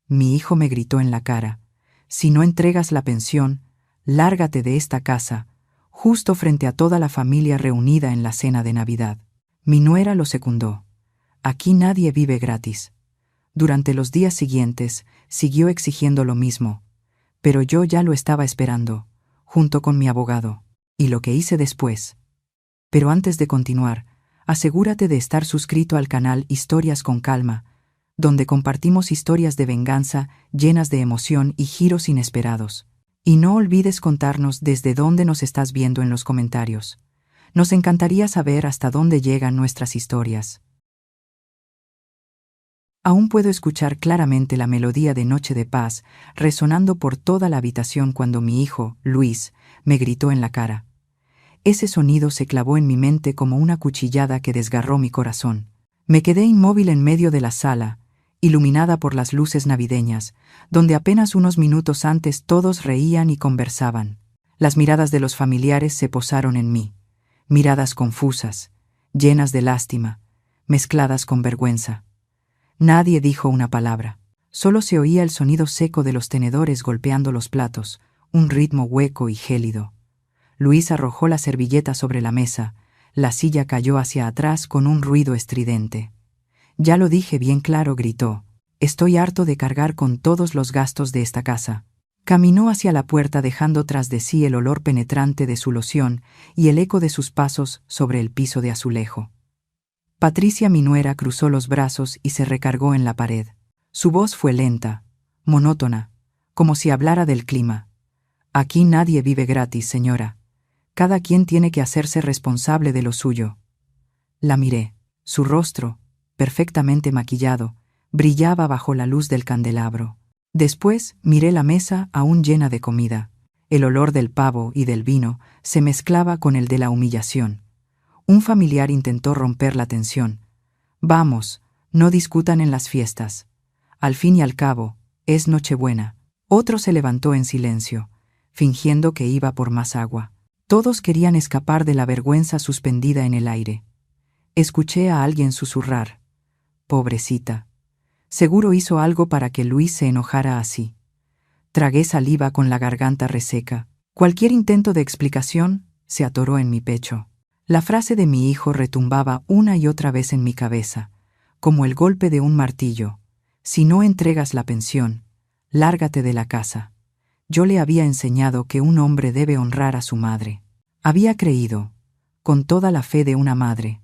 Mi hijo me gritó en la cara: «Si no entregas la pensión, lárgate de esta casa», justo frente a toda la familia reunida en la cena de Navidad. Mi nuera lo secundó: «Aquí nadie vive gratis». Durante los días siguientes siguió exigiendo lo mismo, pero yo ya lo estaba esperando, junto con mi abogado. Y lo que hice después. Pero antes de continuar, asegúrate de estar suscrito al canal Historias con Calma, donde compartimos historias de venganza llenas de emoción y giros inesperados. Y no olvides contarnos desde dónde nos estás viendo en los comentarios. Nos encantaría saber hasta dónde llegan nuestras historias. Aún puedo escuchar claramente la melodía de Noche de Paz resonando por toda la habitación cuando mi hijo, Luis, me gritó en la cara. Ese sonido se clavó en mi mente como una cuchillada que desgarró mi corazón. Me quedé inmóvil en medio de la sala, iluminada por las luces navideñas, donde apenas unos minutos antes todos reían y conversaban. Las miradas de los familiares se posaron en mí, miradas confusas, llenas de lástima, mezcladas con vergüenza. Nadie dijo una palabra. Solo se oía el sonido seco de los tenedores golpeando los platos, un ritmo hueco y gélido. Luis arrojó la servilleta sobre la mesa. La silla cayó hacia atrás con un ruido estridente. «Ya lo dije bien claro», gritó. «Estoy harto de cargar con todos los gastos de esta casa». Caminó hacia la puerta dejando tras de sí el olor penetrante de su loción y el eco de sus pasos sobre el piso de azulejo. Patricia, mi nuera, cruzó los brazos y se recargó en la pared. Su voz fue lenta, monótona, como si hablara del clima. «Aquí nadie vive gratis, señora. Cada quien tiene que hacerse responsable de lo suyo». La miré. Su rostro, perfectamente maquillado, brillaba bajo la luz del candelabro. Después miré la mesa aún llena de comida. El olor del pavo y del vino se mezclaba con el de la humillación. Un familiar intentó romper la tensión. «Vamos, no discutan en las fiestas. Al fin y al cabo, es Nochebuena». Otro se levantó en silencio, fingiendo que iba por más agua. Todos querían escapar de la vergüenza suspendida en el aire. Escuché a alguien susurrar: «Pobrecita. Seguro hizo algo para que Luis se enojara así». Tragué saliva con la garganta reseca. Cualquier intento de explicación se atoró en mi pecho. La frase de mi hijo retumbaba una y otra vez en mi cabeza, como el golpe de un martillo: «Si no entregas la pensión, lárgate de la casa». Yo le había enseñado que un hombre debe honrar a su madre. Había creído, con toda la fe de una madre,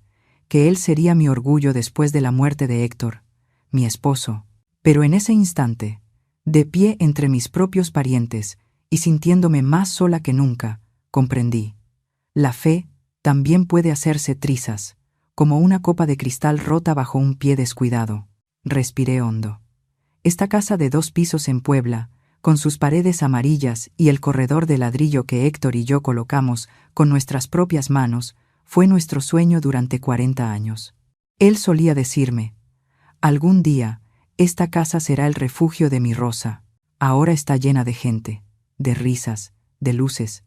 que él sería mi orgullo después de la muerte de Héctor, mi esposo. Pero en ese instante, de pie entre mis propios parientes y sintiéndome más sola que nunca, comprendí: la fe también puede hacerse trizas, como una copa de cristal rota bajo un pie descuidado. Respiré hondo. Esta casa de 2 pisos en Puebla, con sus paredes amarillas y el corredor de ladrillo que Héctor y yo colocamos con nuestras propias manos, fue nuestro sueño durante 40 años. Él solía decirme: «Algún día, esta casa será el refugio de mi Rosa». Ahora está llena de gente, de risas, de luces.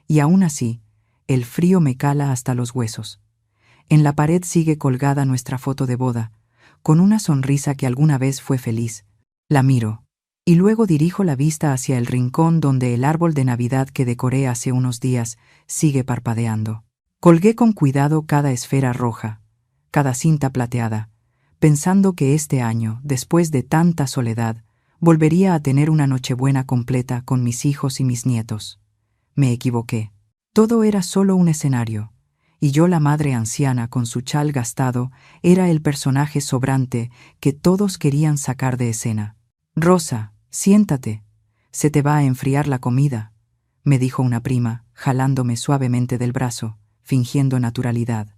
Y aún así, el frío me cala hasta los huesos. En la pared sigue colgada nuestra foto de boda, con una sonrisa que alguna vez fue feliz. La miro, y luego dirijo la vista hacia el rincón donde el árbol de Navidad que decoré hace unos días sigue parpadeando. Colgué con cuidado cada esfera roja, cada cinta plateada, pensando que este año, después de tanta soledad, volvería a tener una Nochebuena completa con mis hijos y mis nietos. Me equivoqué. Todo era solo un escenario, y yo, la madre anciana con su chal gastado, era el personaje sobrante que todos querían sacar de escena. «Rosa, siéntate. Se te va a enfriar la comida», me dijo una prima, jalándome suavemente del brazo, fingiendo naturalidad.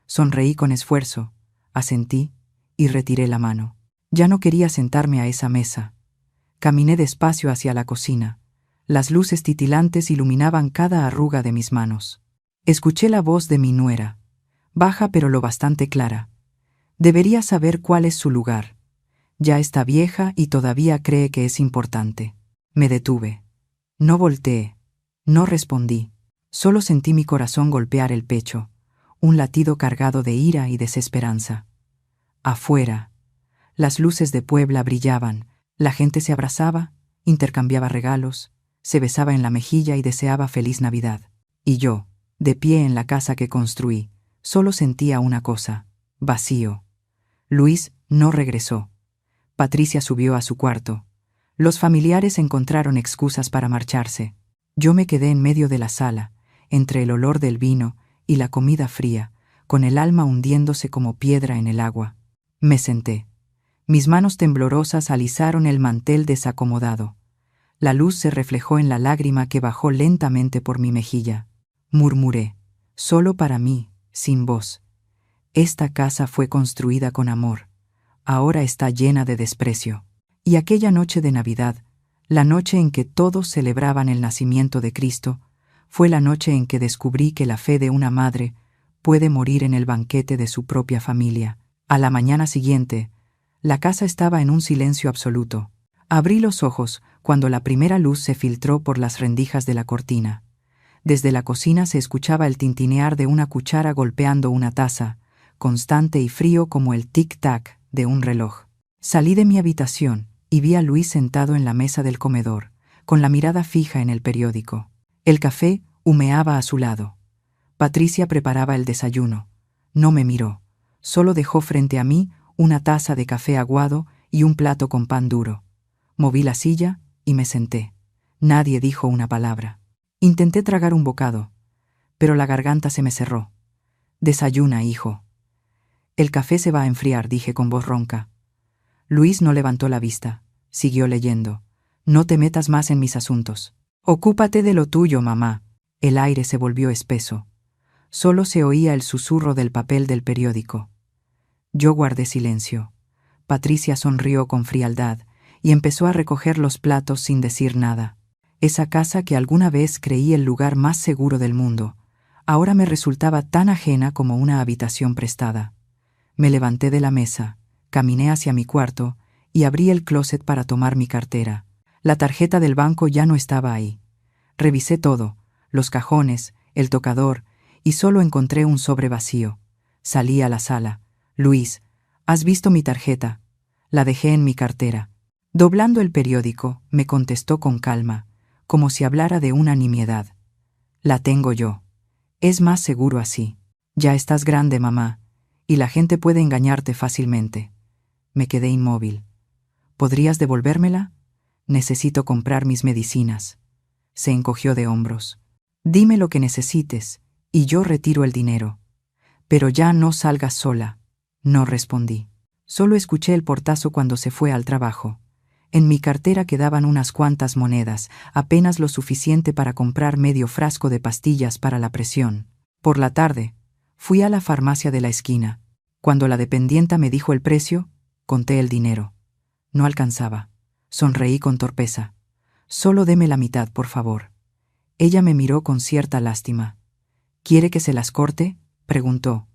Sonreí con esfuerzo, asentí y retiré la mano. Ya no quería sentarme a esa mesa. Caminé despacio hacia la cocina. Las luces titilantes iluminaban cada arruga de mis manos. Escuché la voz de mi nuera, baja pero lo bastante clara. Debería saber cuál es su lugar. Ya está vieja y todavía cree que es importante. Me detuve. No volteé. No respondí. Solo sentí mi corazón golpear el pecho, un latido cargado de ira y desesperanza. Afuera, las luces de Puebla brillaban, La gente se abrazaba, intercambiaba regalos, se besaba en la mejilla y deseaba feliz Navidad. Y yo, de pie en la casa que construí, solo sentía una cosa: vacío. Luis no regresó. Patricia subió a su cuarto. Los familiares encontraron excusas para marcharse. Yo me quedé en medio de la sala, entre el olor del vino y la comida fría, con el alma hundiéndose como piedra en el agua. Me senté. Mis manos temblorosas alisaron el mantel desacomodado. La luz se reflejó en la lágrima que bajó lentamente por mi mejilla. Murmuré: solo para mí, sin voz. Esta casa fue construida con amor. Ahora está llena de desprecio. Y aquella noche de Navidad, la noche en que todos celebraban el nacimiento de Cristo, fue la noche en que descubrí que la fe de una madre puede morir en el banquete de su propia familia. A la mañana siguiente, la casa estaba en un silencio absoluto. Abrí los ojos cuando la primera luz se filtró por las rendijas de la cortina. Desde la cocina se escuchaba el tintinear de una cuchara golpeando una taza, constante y frío como el tic-tac de un reloj. Salí de mi habitación y vi a Luis sentado en la mesa del comedor, con la mirada fija en el periódico. El café humeaba a su lado. Patricia preparaba el desayuno. No me miró. Solo dejó frente a mí una taza de café aguado y un plato con pan duro. Moví la silla y me senté. Nadie dijo una palabra. Intenté tragar un bocado, pero la garganta se me cerró. Desayuna, hijo. El café se va a enfriar, dije con voz ronca. Luis no levantó la vista. Siguió leyendo. No te metas más en mis asuntos. Ocúpate de lo tuyo, mamá. El aire se volvió espeso. Solo se oía el susurro del papel del periódico. Yo guardé silencio. Patricia sonrió con frialdad y empezó a recoger los platos sin decir nada. Esa casa que alguna vez creí el lugar más seguro del mundo, ahora me resultaba tan ajena como una habitación prestada. Me levanté de la mesa, caminé hacia mi cuarto y abrí el closet para tomar mi cartera. La tarjeta del banco ya no estaba ahí. Revisé todo, los cajones, el tocador, y solo encontré un sobre vacío. Salí a la sala. Luis, ¿has visto mi tarjeta? La dejé en mi cartera. Doblando el periódico, me contestó con calma, como si hablara de una nimiedad. La tengo yo. Es más seguro así. Ya estás grande, mamá, y la gente puede engañarte fácilmente. Me quedé inmóvil. ¿Podrías devolvérmela? Necesito comprar mis medicinas. Se encogió de hombros. Dime lo que necesites, y yo retiro el dinero. Pero ya no salgas sola. No respondí. Solo escuché el portazo cuando se fue al trabajo. En mi cartera quedaban unas cuantas monedas, apenas lo suficiente para comprar medio frasco de pastillas para la presión. Por la tarde, fui a la farmacia de la esquina. Cuando la dependienta me dijo el precio, conté el dinero. No alcanzaba. Sonreí con torpeza. Solo deme la mitad, por favor. Ella me miró con cierta lástima. ¿Quiere que se las corte?, preguntó.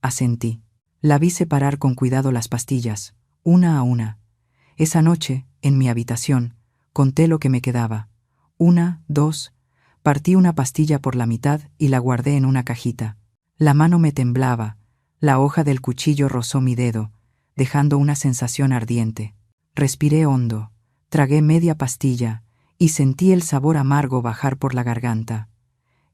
Asentí. La vi separar con cuidado las pastillas, una a una. Esa noche, en mi habitación, conté lo que me quedaba. 1, 2, partí una pastilla por la mitad y la guardé en una cajita. La mano me temblaba, la hoja del cuchillo rozó mi dedo, dejando una sensación ardiente. Respiré hondo, tragué media pastilla y sentí el sabor amargo bajar por la garganta.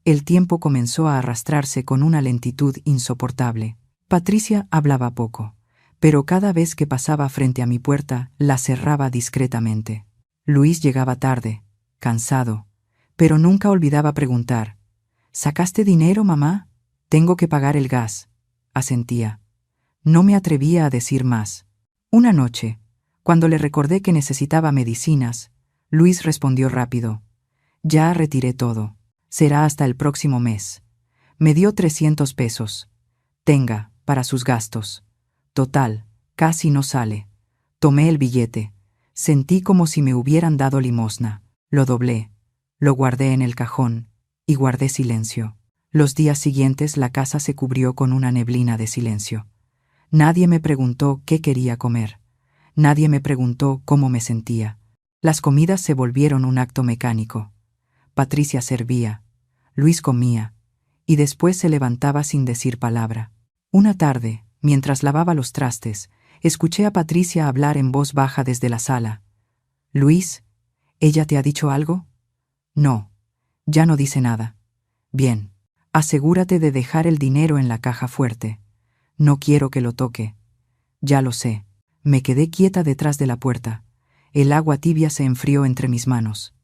El tiempo comenzó a arrastrarse con una lentitud insoportable. Patricia hablaba poco, pero cada vez que pasaba frente a mi puerta, la cerraba discretamente. Luis llegaba tarde, cansado, pero nunca olvidaba preguntar: ¿sacaste dinero, mamá? Tengo que pagar el gas. Asentía. No me atrevía a decir más. Una noche, cuando le recordé que necesitaba medicinas, Luis respondió rápido: ya retiré todo. Será hasta el próximo mes. Me dio 300 pesos. Tenga, para sus gastos. Total, casi no sale. Tomé el billete. Sentí como si me hubieran dado limosna. Lo doblé. Lo guardé en el cajón. Y guardé silencio. Los días siguientes la casa se cubrió con una neblina de silencio. Nadie me preguntó qué quería comer. Nadie me preguntó cómo me sentía. Las comidas se volvieron un acto mecánico. Patricia servía. Luis comía. Y después se levantaba sin decir palabra. Una tarde, mientras lavaba los trastes, escuché a Patricia hablar en voz baja desde la sala. Luis, ¿ella te ha dicho algo? No, ya no dice nada. Bien. Asegúrate de dejar el dinero en la caja fuerte. No quiero que lo toque. Ya lo sé. Me quedé quieta detrás de la puerta. El agua tibia se enfrió entre mis manos.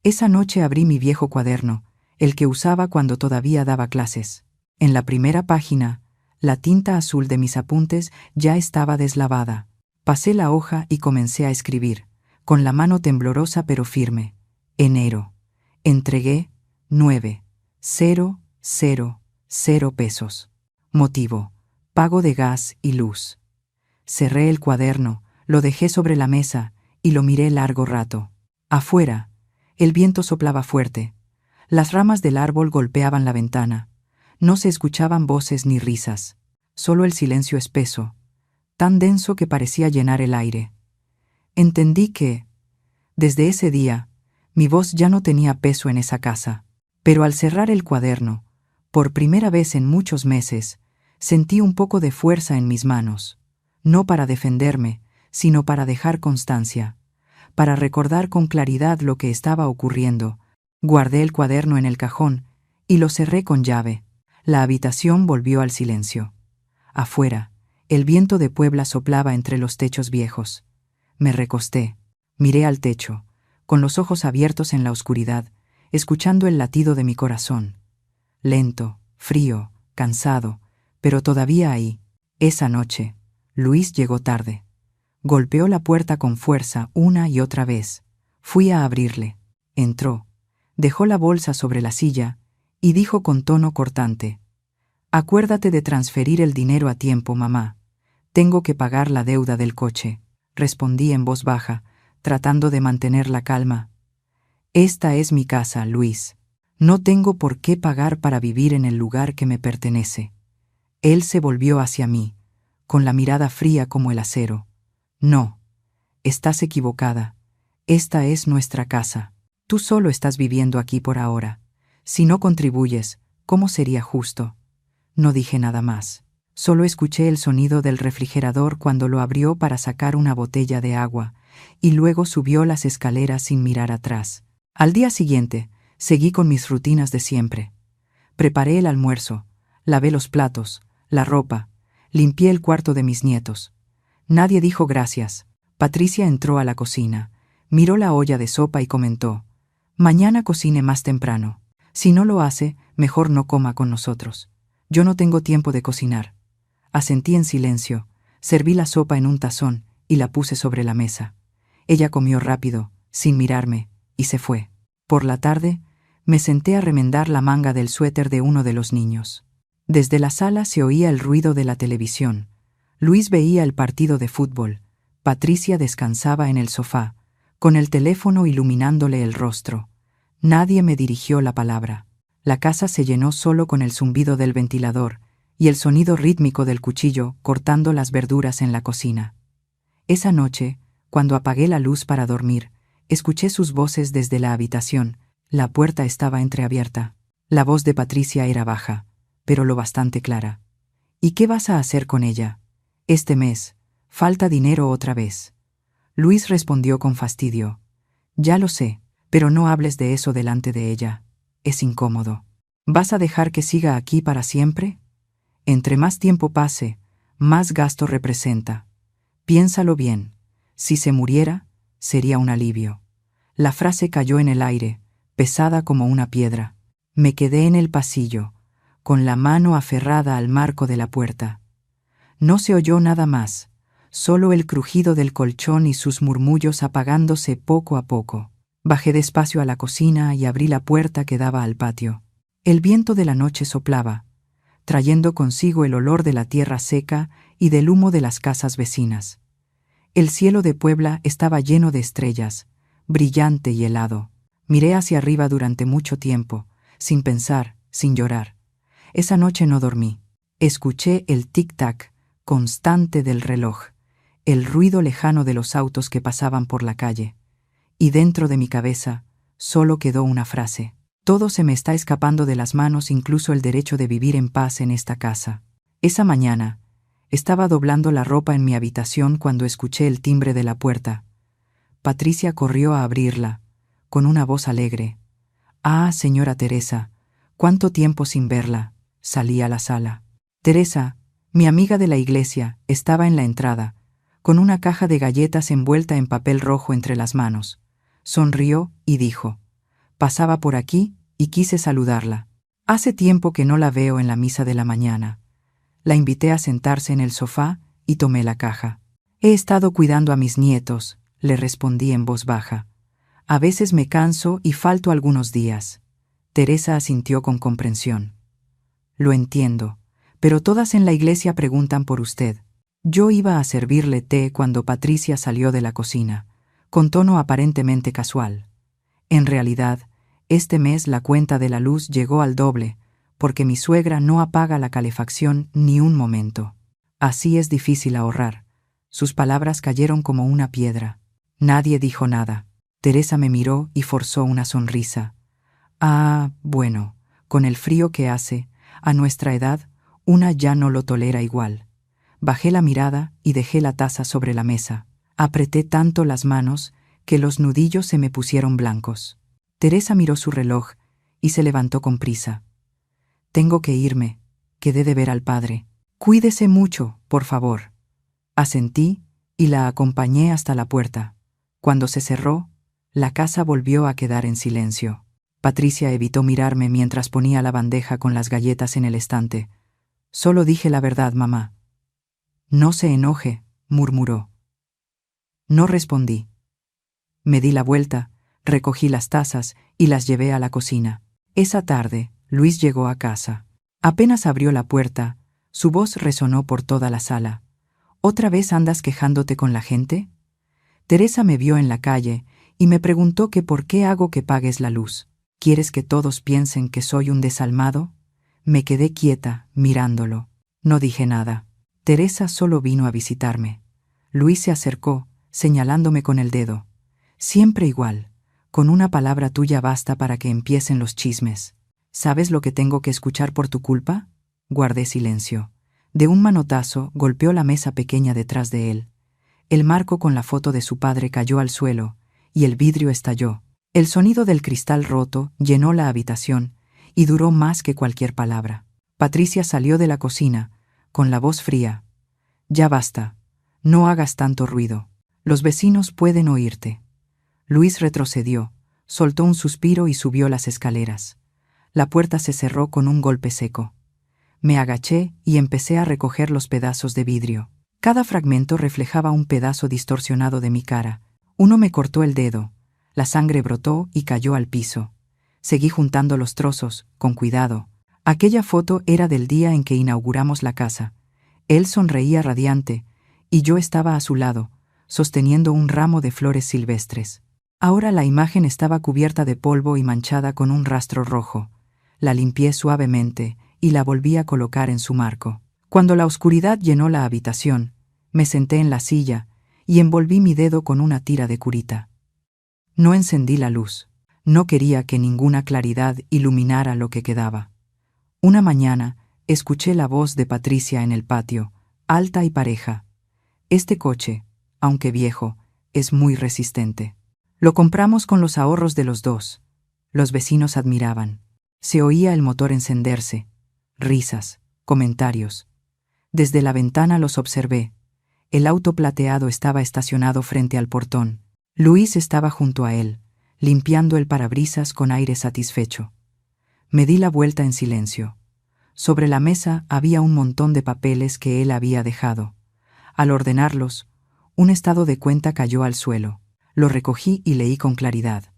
Esa noche abrí mi viejo cuaderno, el que usaba cuando todavía daba clases. En la primera página, la tinta azul de mis apuntes ya estaba deslavada. Pasé la hoja y comencé a escribir, con la mano temblorosa pero firme. Enero. Entregué 9,000 pesos. Motivo: pago de gas y luz. Cerré el cuaderno, lo dejé sobre la mesa y lo miré largo rato. Afuera, el viento soplaba fuerte. Las ramas del árbol golpeaban la ventana. No se escuchaban voces ni risas, solo el silencio espeso, tan denso que parecía llenar el aire. Entendí que, desde ese día, mi voz ya no tenía peso en esa casa. Pero al cerrar el cuaderno, por primera vez en muchos meses, sentí un poco de fuerza en mis manos, no para defenderme, sino para dejar constancia, para recordar con claridad lo que estaba ocurriendo. Guardé el cuaderno en el cajón y lo cerré con llave. La habitación volvió al silencio. Afuera, el viento de Puebla soplaba entre los techos viejos. Me recosté, miré al techo, con los ojos abiertos en la oscuridad, escuchando el latido de mi corazón. Lento, frío, cansado, pero todavía ahí. Esa noche, Luis llegó tarde. Golpeó la puerta con fuerza una y otra vez. Fui a abrirle. Entró, dejó la bolsa sobre la silla y dijo con tono cortante: «Acuérdate de transferir el dinero a tiempo, mamá. Tengo que pagar la deuda del coche», respondí en voz baja, tratando de mantener la calma. «Esta es mi casa, Luis. No tengo por qué pagar para vivir en el lugar que me pertenece». Él se volvió hacia mí, con la mirada fría como el acero. «No, estás equivocada. Esta es nuestra casa. Tú solo estás viviendo aquí por ahora. Si no contribuyes, ¿cómo sería justo?». No dije nada más. Solo escuché el sonido del refrigerador cuando lo abrió para sacar una botella de agua, y luego subió las escaleras sin mirar atrás. Al día siguiente, seguí con mis rutinas de siempre. Preparé el almuerzo, lavé los platos, la ropa, limpié el cuarto de mis nietos. Nadie dijo gracias. Patricia entró a la cocina, miró la olla de sopa y comentó: «Mañana cocine más temprano. Si no lo hace, mejor no coma con nosotros». «Yo no tengo tiempo de cocinar». Asentí en silencio, serví la sopa en un tazón y la puse sobre la mesa. Ella comió rápido, sin mirarme, y se fue. Por la tarde, me senté a remendar la manga del suéter de uno de los niños. Desde la sala se oía el ruido de la televisión. Luis veía el partido de fútbol. Patricia descansaba en el sofá, con el teléfono iluminándole el rostro. Nadie me dirigió la palabra. La casa se llenó solo con el zumbido del ventilador y el sonido rítmico del cuchillo cortando las verduras en la cocina. Esa noche, cuando apagué la luz para dormir, escuché sus voces desde la habitación. La puerta estaba entreabierta. La voz de Patricia era baja, pero lo bastante clara. «¿Y qué vas a hacer con ella? Este mes, falta dinero otra vez». Luis respondió con fastidio: «Ya lo sé, pero no hables de eso delante de ella. Es incómodo. ¿Vas a dejar que siga aquí para siempre? Entre más tiempo pase, más gasto representa. Piénsalo bien. Si se muriera, sería un alivio». La frase cayó en el aire, pesada como una piedra. Me quedé en el pasillo, con la mano aferrada al marco de la puerta. No se oyó nada más, solo el crujido del colchón y sus murmullos apagándose poco a poco. Bajé despacio a la cocina y abrí la puerta que daba al patio. El viento de la noche soplaba, trayendo consigo el olor de la tierra seca y del humo de las casas vecinas. El cielo de Puebla estaba lleno de estrellas, brillante y helado. Miré hacia arriba durante mucho tiempo, sin pensar, sin llorar. Esa noche no dormí. Escuché el tic-tac constante del reloj, el ruido lejano de los autos que pasaban por la calle. Y dentro de mi cabeza solo quedó una frase: «Todo se me está escapando de las manos, incluso el derecho de vivir en paz en esta casa». Esa mañana, estaba doblando la ropa en mi habitación cuando escuché el timbre de la puerta. Patricia corrió a abrirla, con una voz alegre. «Ah, señora Teresa, cuánto tiempo sin verla». Salí a la sala. Teresa, mi amiga de la iglesia, estaba en la entrada, con una caja de galletas envuelta en papel rojo entre las manos. Sonrió y dijo: «Pasaba por aquí y quise saludarla. Hace tiempo que no la veo en la misa de la mañana». La invité a sentarse en el sofá y tomé la caja. «He estado cuidando a mis nietos», le respondí en voz baja. «A veces me canso y falto algunos días». Teresa asintió con comprensión. «Lo entiendo, pero todas en la iglesia preguntan por usted». Yo iba a servirle té cuando Patricia salió de la cocina, con tono aparentemente casual. En realidad, este mes la cuenta de la luz llegó al doble, porque mi suegra no apaga la calefacción ni un momento. Así es difícil ahorrar. Sus palabras cayeron como una piedra. Nadie dijo nada. Teresa me miró y forzó una sonrisa. «Ah, bueno, con el frío que hace, a nuestra edad, una ya no lo tolera igual». Bajé la mirada y dejé la taza sobre la mesa. Apreté tanto las manos que los nudillos se me pusieron blancos. Teresa miró su reloj y se levantó con prisa. «Tengo que irme, quedé de ver al padre. Cuídese mucho, por favor». Asentí y la acompañé hasta la puerta. Cuando se cerró, la casa volvió a quedar en silencio. Patricia evitó mirarme mientras ponía la bandeja con las galletas en el estante. «Solo dije la verdad, mamá». «No se enoje», murmuró. No respondí. Me di la vuelta, recogí las tazas y las llevé a la cocina. Esa tarde, Luis llegó a casa. Apenas abrió la puerta, su voz resonó por toda la sala. «¿Otra vez andas quejándote con la gente?» Teresa me vio en la calle y me preguntó que por qué hago que pagues la luz. «¿Quieres que todos piensen que soy un desalmado?» Me quedé quieta, mirándolo. No dije nada. Teresa solo vino a visitarme. Luis se acercó, señalándome con el dedo. «Siempre igual. Con una palabra tuya basta para que empiecen los chismes. ¿Sabes lo que tengo que escuchar por tu culpa?» Guardé silencio. De un manotazo golpeó la mesa pequeña detrás de él. El marco con la foto de su padre cayó al suelo, y el vidrio estalló. El sonido del cristal roto llenó la habitación, y duró más que cualquier palabra. Patricia salió de la cocina, con la voz fría. «Ya basta. No hagas tanto ruido. Los vecinos pueden oírte». Luis retrocedió, soltó un suspiro y subió las escaleras. La puerta se cerró con un golpe seco. Me agaché y empecé a recoger los pedazos de vidrio. Cada fragmento reflejaba un pedazo distorsionado de mi cara. Uno me cortó el dedo. La sangre brotó y cayó al piso. Seguí juntando los trozos, con cuidado. Aquella foto era del día en que inauguramos la casa. Él sonreía radiante, y yo estaba a su lado, sosteniendo un ramo de flores silvestres. Ahora la imagen estaba cubierta de polvo y manchada con un rastro rojo. La limpié suavemente y la volví a colocar en su marco. Cuando la oscuridad llenó la habitación, me senté en la silla y envolví mi dedo con una tira de curita. No encendí la luz. No quería que ninguna claridad iluminara lo que quedaba. Una mañana, escuché la voz de Patricia en el patio, alta y pareja. «Este coche, aunque viejo, es muy resistente. Lo compramos con los ahorros de los dos». Los vecinos admiraban. Se oía el motor encenderse. Risas, comentarios. Desde la ventana los observé. El auto plateado estaba estacionado frente al portón. Luis estaba junto a él, limpiando el parabrisas con aire satisfecho. Me di la vuelta en silencio. Sobre la mesa había un montón de papeles que él había dejado. Al ordenarlos, un estado de cuenta cayó al suelo. Lo recogí y leí con claridad.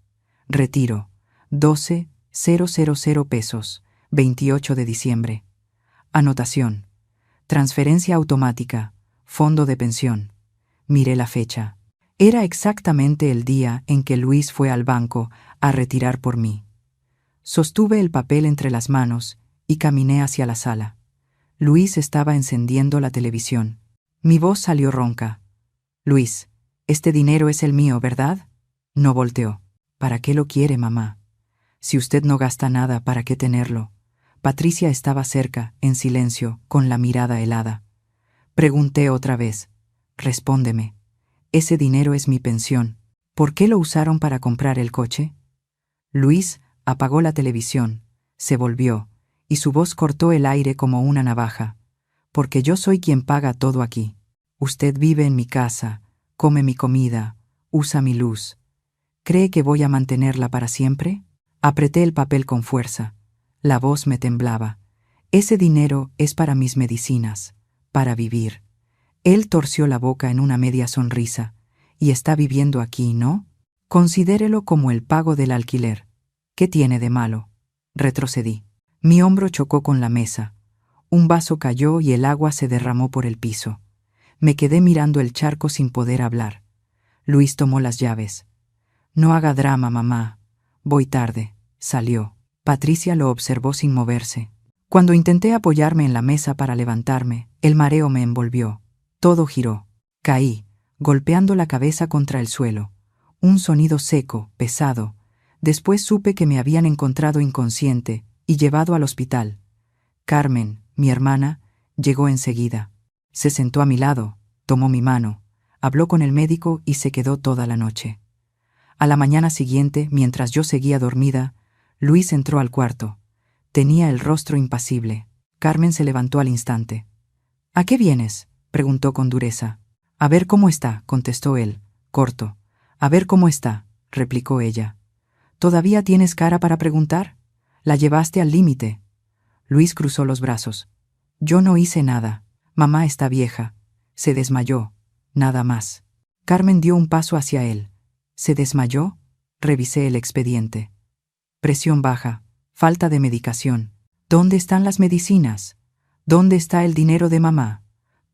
Retiro, 12,000 pesos, 28 de diciembre. Anotación. Transferencia automática, fondo de pensión. Miré la fecha. Era exactamente el día en que Luis fue al banco a retirar por mí. Sostuve el papel entre las manos y caminé hacia la sala. Luis estaba encendiendo la televisión. Mi voz salió ronca. «Luis, este dinero es el mío, ¿verdad?» No volteó. «¿Para qué lo quiere, mamá? Si usted no gasta nada, ¿para qué tenerlo?» Patricia estaba cerca, en silencio, con la mirada helada. Pregunté otra vez. «Respóndeme. Ese dinero es mi pensión». ¿Por qué lo usaron para comprar el coche? Luis apagó la televisión, se volvió, y su voz cortó el aire como una navaja. Porque yo soy quien paga todo aquí. Usted vive en mi casa, come mi comida, usa mi luz. ¿Cree que voy a mantenerla para siempre? Apreté el papel con fuerza. La voz me temblaba. Ese dinero es para mis medicinas, para vivir. Él torció la boca en una media sonrisa. Y está viviendo aquí, ¿no? Considérelo como el pago del alquiler. ¿Qué tiene de malo? Retrocedí. Mi hombro chocó con la mesa. Un vaso cayó y el agua se derramó por el piso. Me quedé mirando el charco sin poder hablar. Luis tomó las llaves. No haga drama, mamá. Voy tarde. Salió. Patricia lo observó sin moverse. Cuando intenté apoyarme en la mesa para levantarme, el mareo me envolvió. Todo giró. Caí, golpeando la cabeza contra el suelo. Un sonido seco, pesado. Después supe que me habían encontrado inconsciente y llevado al hospital. Carmen, mi hermana, llegó enseguida. Se sentó a mi lado, tomó mi mano, habló con el médico y se quedó toda la noche. A la mañana siguiente, mientras yo seguía dormida, Luis entró al cuarto. Tenía el rostro impasible. Carmen se levantó al instante. ¿A qué vienes?, preguntó con dureza. A ver cómo está, contestó él, corto. A ver cómo está, replicó ella. ¿Todavía tienes cara para preguntar? La llevaste al límite. Luis cruzó los brazos. Yo no hice nada. Mamá está vieja. Se desmayó. Nada más. Carmen dio un paso hacia él. ¿Se desmayó? Revisé el expediente. Presión baja. Falta de medicación. ¿Dónde están las medicinas? ¿Dónde está el dinero de mamá?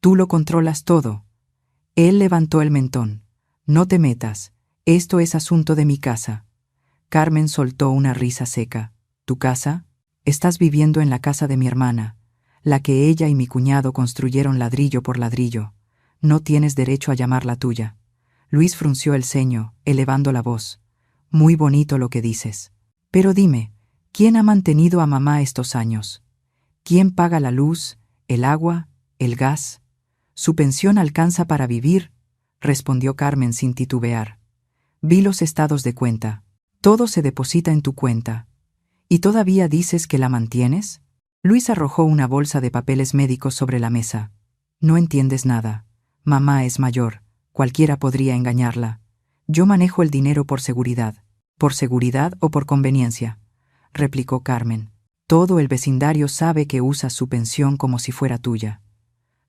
Tú lo controlas todo. Él levantó el mentón. No te metas. Esto es asunto de mi casa. Carmen soltó una risa seca. ¿Tu casa? Estás viviendo en la casa de mi hermana, la que ella y mi cuñado construyeron ladrillo por ladrillo. No tienes derecho a llamarla tuya. Luis frunció el ceño, elevando la voz. Muy bonito lo que dices. Pero dime, ¿quién ha mantenido a mamá estos años? ¿Quién paga la luz, el agua, el gas? Su pensión alcanza para vivir, respondió Carmen sin titubear. Vi los estados de cuenta. Todo se deposita en tu cuenta. ¿Y todavía dices que la mantienes? Luis arrojó una bolsa de papeles médicos sobre la mesa. No entiendes nada. Mamá es mayor. Cualquiera podría engañarla. Yo manejo el dinero por seguridad. ¿Por seguridad o por conveniencia?, replicó Carmen. Todo el vecindario sabe que usas su pensión como si fuera tuya.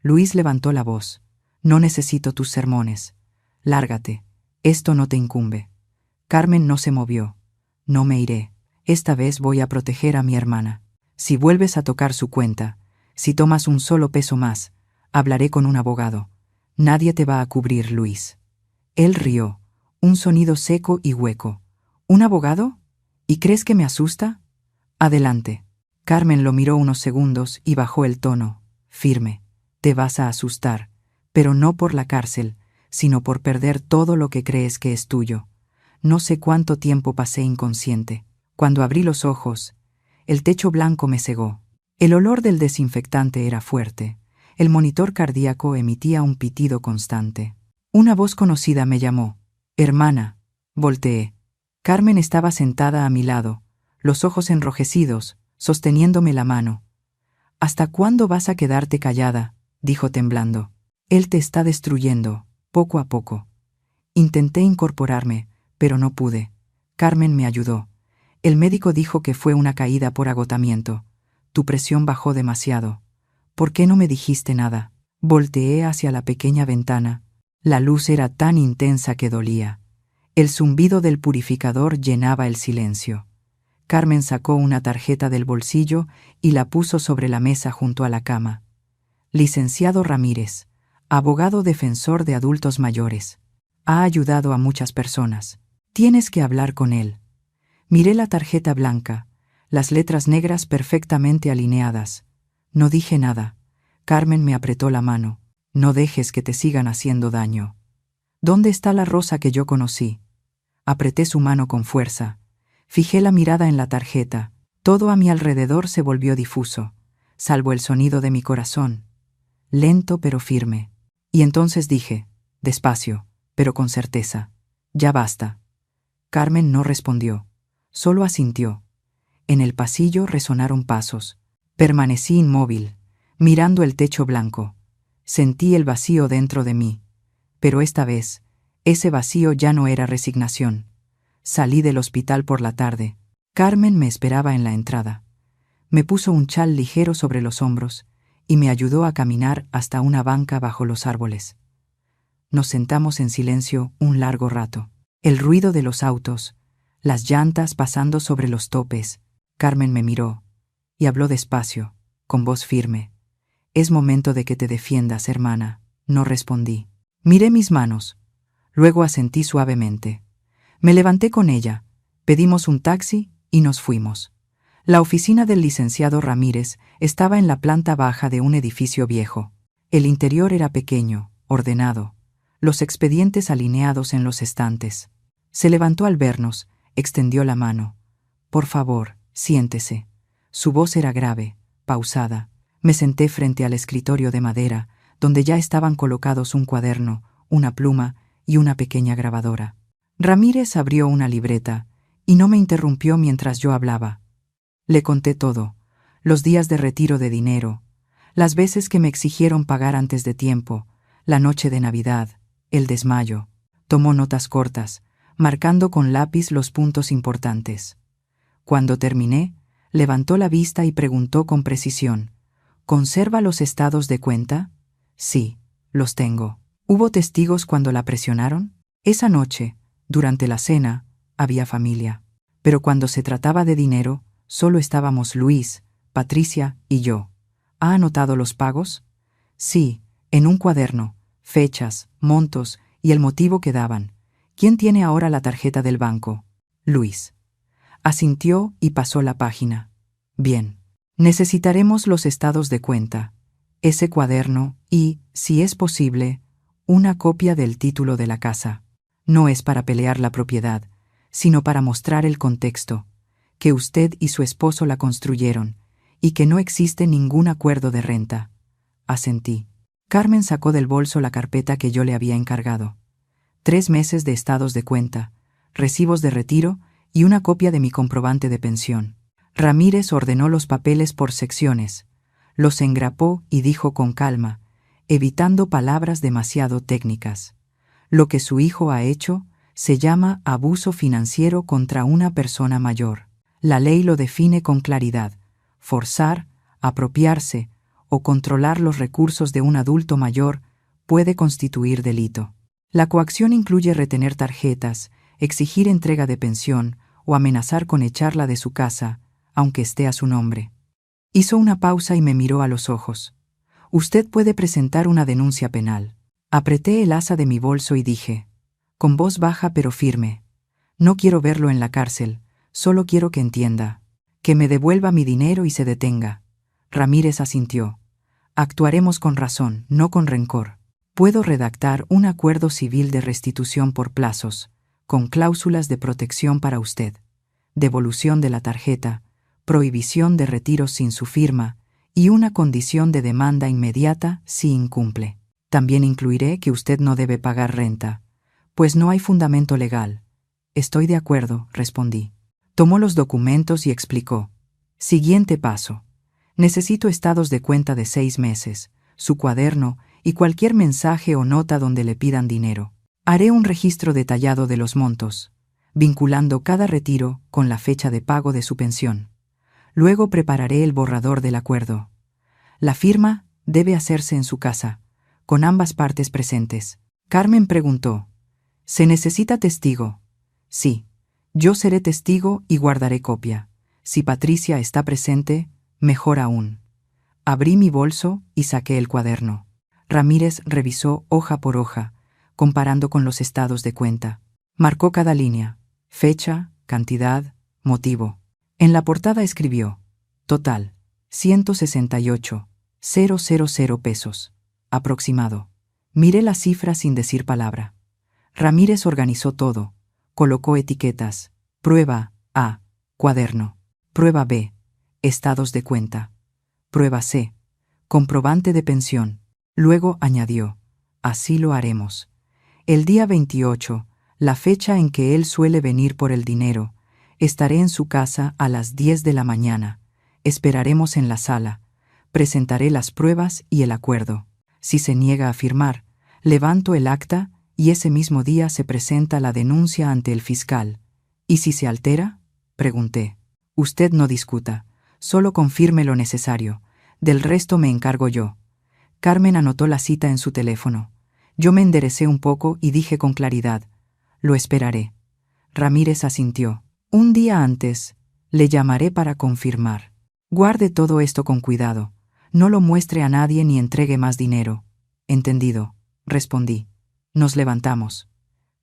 Luis levantó la voz. No necesito tus sermones. Lárgate. Esto no te incumbe. Carmen no se movió. No me iré. Esta vez voy a proteger a mi hermana. Si vuelves a tocar su cuenta, si tomas un solo peso más, hablaré con un abogado. Nadie te va a cubrir, Luis. Él rió. Un sonido seco y hueco. ¿Un abogado? ¿Y crees que me asusta? Adelante. Carmen lo miró unos segundos y bajó el tono, firme. Te vas a asustar, pero no por la cárcel, sino por perder todo lo que crees que es tuyo. No sé cuánto tiempo pasé inconsciente. Cuando abrí los ojos, el techo blanco me cegó. El olor del desinfectante era fuerte. El monitor cardíaco emitía un pitido constante. Una voz conocida me llamó. Hermana. Volteé. Carmen estaba sentada a mi lado, los ojos enrojecidos, sosteniéndome la mano. ¿Hasta cuándo vas a quedarte callada?, dijo temblando. Él te está destruyendo, poco a poco. Intenté incorporarme, pero no pude. Carmen me ayudó. El médico dijo que fue una caída por agotamiento. Tu presión bajó demasiado. ¿Por qué no me dijiste nada? Volteé hacia la pequeña ventana. La luz era tan intensa que dolía. El zumbido del purificador llenaba el silencio. Carmen sacó una tarjeta del bolsillo y la puso sobre la mesa junto a la cama. Licenciado Ramírez, abogado defensor de adultos mayores. Ha ayudado a muchas personas. Tienes que hablar con él. Miré la tarjeta blanca, las letras negras perfectamente alineadas. No dije nada. Carmen me apretó la mano. No dejes que te sigan haciendo daño. ¿Dónde está la Rosa que yo conocí? Apreté su mano con fuerza. Fijé la mirada en la tarjeta. Todo a mi alrededor se volvió difuso, salvo el sonido de mi corazón. Lento pero firme. Y entonces dije, despacio, pero con certeza. Ya basta. Carmen no respondió. Solo asintió. En el pasillo resonaron pasos. Permanecí inmóvil, mirando el techo blanco. Sentí el vacío dentro de mí. Pero esta vez, ese vacío ya no era resignación. Salí del hospital por la tarde. Carmen me esperaba en la entrada. Me puso un chal ligero sobre los hombros y me ayudó a caminar hasta una banca bajo los árboles. Nos sentamos en silencio un largo rato. El ruido de los autos, las llantas pasando sobre los topes. Carmen me miró y habló despacio, con voz firme. «Es momento de que te defiendas, hermana». No respondí. Miré mis manos. Luego asentí suavemente. Me levanté con ella, pedimos un taxi y nos fuimos. La oficina del licenciado Ramírez estaba en la planta baja de un edificio viejo. El interior era pequeño, ordenado, los expedientes alineados en los estantes. Se levantó al vernos, extendió la mano. «Por favor, siéntese». Su voz era grave, pausada. Me senté frente al escritorio de madera, donde ya estaban colocados un cuaderno, una pluma y una pequeña grabadora. Ramírez abrió una libreta y no me interrumpió mientras yo hablaba. Le conté todo, los días de retiro de dinero, las veces que me exigieron pagar antes de tiempo, la noche de Navidad, el desmayo. Tomó notas cortas, marcando con lápiz los puntos importantes. Cuando terminé, levantó la vista y preguntó con precisión: «¿Conserva los estados de cuenta?» «Sí, los tengo». «¿Hubo testigos cuando la presionaron?» «Esa noche, durante la cena, había familia. Pero cuando se trataba de dinero, solo estábamos Luis, Patricia y yo». «¿Ha anotado los pagos?» «Sí, en un cuaderno, fechas, montos y el motivo que daban». «¿Quién tiene ahora la tarjeta del banco?» «Luis». Asintió y pasó la página. «Bien. Necesitaremos los estados de cuenta, ese cuaderno y, si es posible, una copia del título de la casa. No es para pelear la propiedad, sino para mostrar el contexto, que usted y su esposo la construyeron y que no existe ningún acuerdo de renta». Asentí. Carmen sacó del bolso la carpeta que yo le había encargado. 3 meses de estados de cuenta, recibos de retiro y una copia de mi comprobante de pensión. Ramírez ordenó los papeles por secciones, los engrapó y dijo con calma, evitando palabras demasiado técnicas: «Lo que su hijo ha hecho se llama abuso financiero contra una persona mayor. La ley lo define con claridad: forzar, apropiarse o controlar los recursos de un adulto mayor puede constituir delito. La coacción incluye retener tarjetas, exigir entrega de pensión o amenazar con echarla de su casa, aunque esté a su nombre». Hizo una pausa y me miró a los ojos. «Usted puede presentar una denuncia penal». Apreté el asa de mi bolso y dije, con voz baja pero firme: «No quiero verlo en la cárcel, solo quiero que entienda, que me devuelva mi dinero y se detenga». Ramírez asintió. «Actuaremos con razón, no con rencor. Puedo redactar un acuerdo civil de restitución por plazos, con cláusulas de protección para usted, devolución de la tarjeta, prohibición de retiros sin su firma y una condición de demanda inmediata si incumple. También incluiré que usted no debe pagar renta, pues no hay fundamento legal». «Estoy de acuerdo», respondí. Tomó los documentos y explicó: «Siguiente paso. Necesito estados de cuenta de 6 meses, su cuaderno y cualquier mensaje o nota donde le pidan dinero. Haré un registro detallado de los montos, vinculando cada retiro con la fecha de pago de su pensión. Luego prepararé el borrador del acuerdo. La firma debe hacerse en su casa, con ambas partes presentes». Carmen preguntó: «¿Se necesita testigo?» «Sí, yo seré testigo y guardaré copia. Si Patricia está presente, mejor aún». Abrí mi bolso y saqué el cuaderno. Ramírez revisó hoja por hoja, comparando con los estados de cuenta. Marcó cada línea: fecha, cantidad, motivo. En la portada escribió: «Total, 168,000 pesos. Aproximado». Miré la cifra sin decir palabra. Ramírez organizó todo. Colocó etiquetas: prueba A, cuaderno; prueba B, estados de cuenta; prueba C, comprobante de pensión. Luego añadió: «Así lo haremos. El día 28, la fecha en que él suele venir por el dinero. Estaré en su casa a las 10 de la mañana. Esperaremos en la sala. Presentaré las pruebas y el acuerdo. Si se niega a firmar, levanto el acta y ese mismo día se presenta la denuncia ante el fiscal. ¿Y si se altera?, pregunté. Usted no discuta, solo confirme lo necesario. Del resto me encargo yo. Carmen anotó la cita en su teléfono. Yo me enderecé un poco y dije con claridad: lo esperaré. Ramírez asintió. Un día antes, le llamaré para confirmar. Guarde todo esto con cuidado. No lo muestre a nadie ni entregue más dinero. Entendido, respondí. Nos levantamos.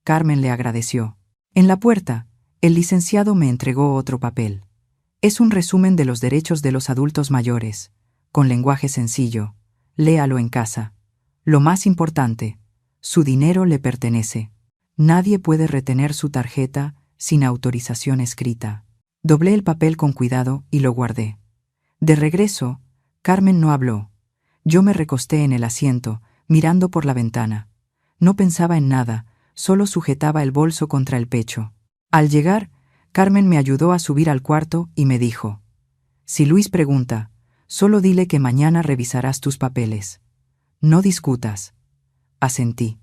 Carmen le agradeció. En la puerta, el licenciado me entregó otro papel. Es un resumen de los derechos de los adultos mayores, con lenguaje sencillo. Léalo en casa. Lo más importante, su dinero le pertenece. Nadie puede retener su tarjeta sin autorización escrita. Doblé el papel con cuidado y lo guardé. De regreso, Carmen no habló. Yo me recosté en el asiento, mirando por la ventana. No pensaba en nada, solo sujetaba el bolso contra el pecho. Al llegar, Carmen me ayudó a subir al cuarto y me dijo: si Luis pregunta, solo dile que mañana revisarás tus papeles. No discutas. Asentí.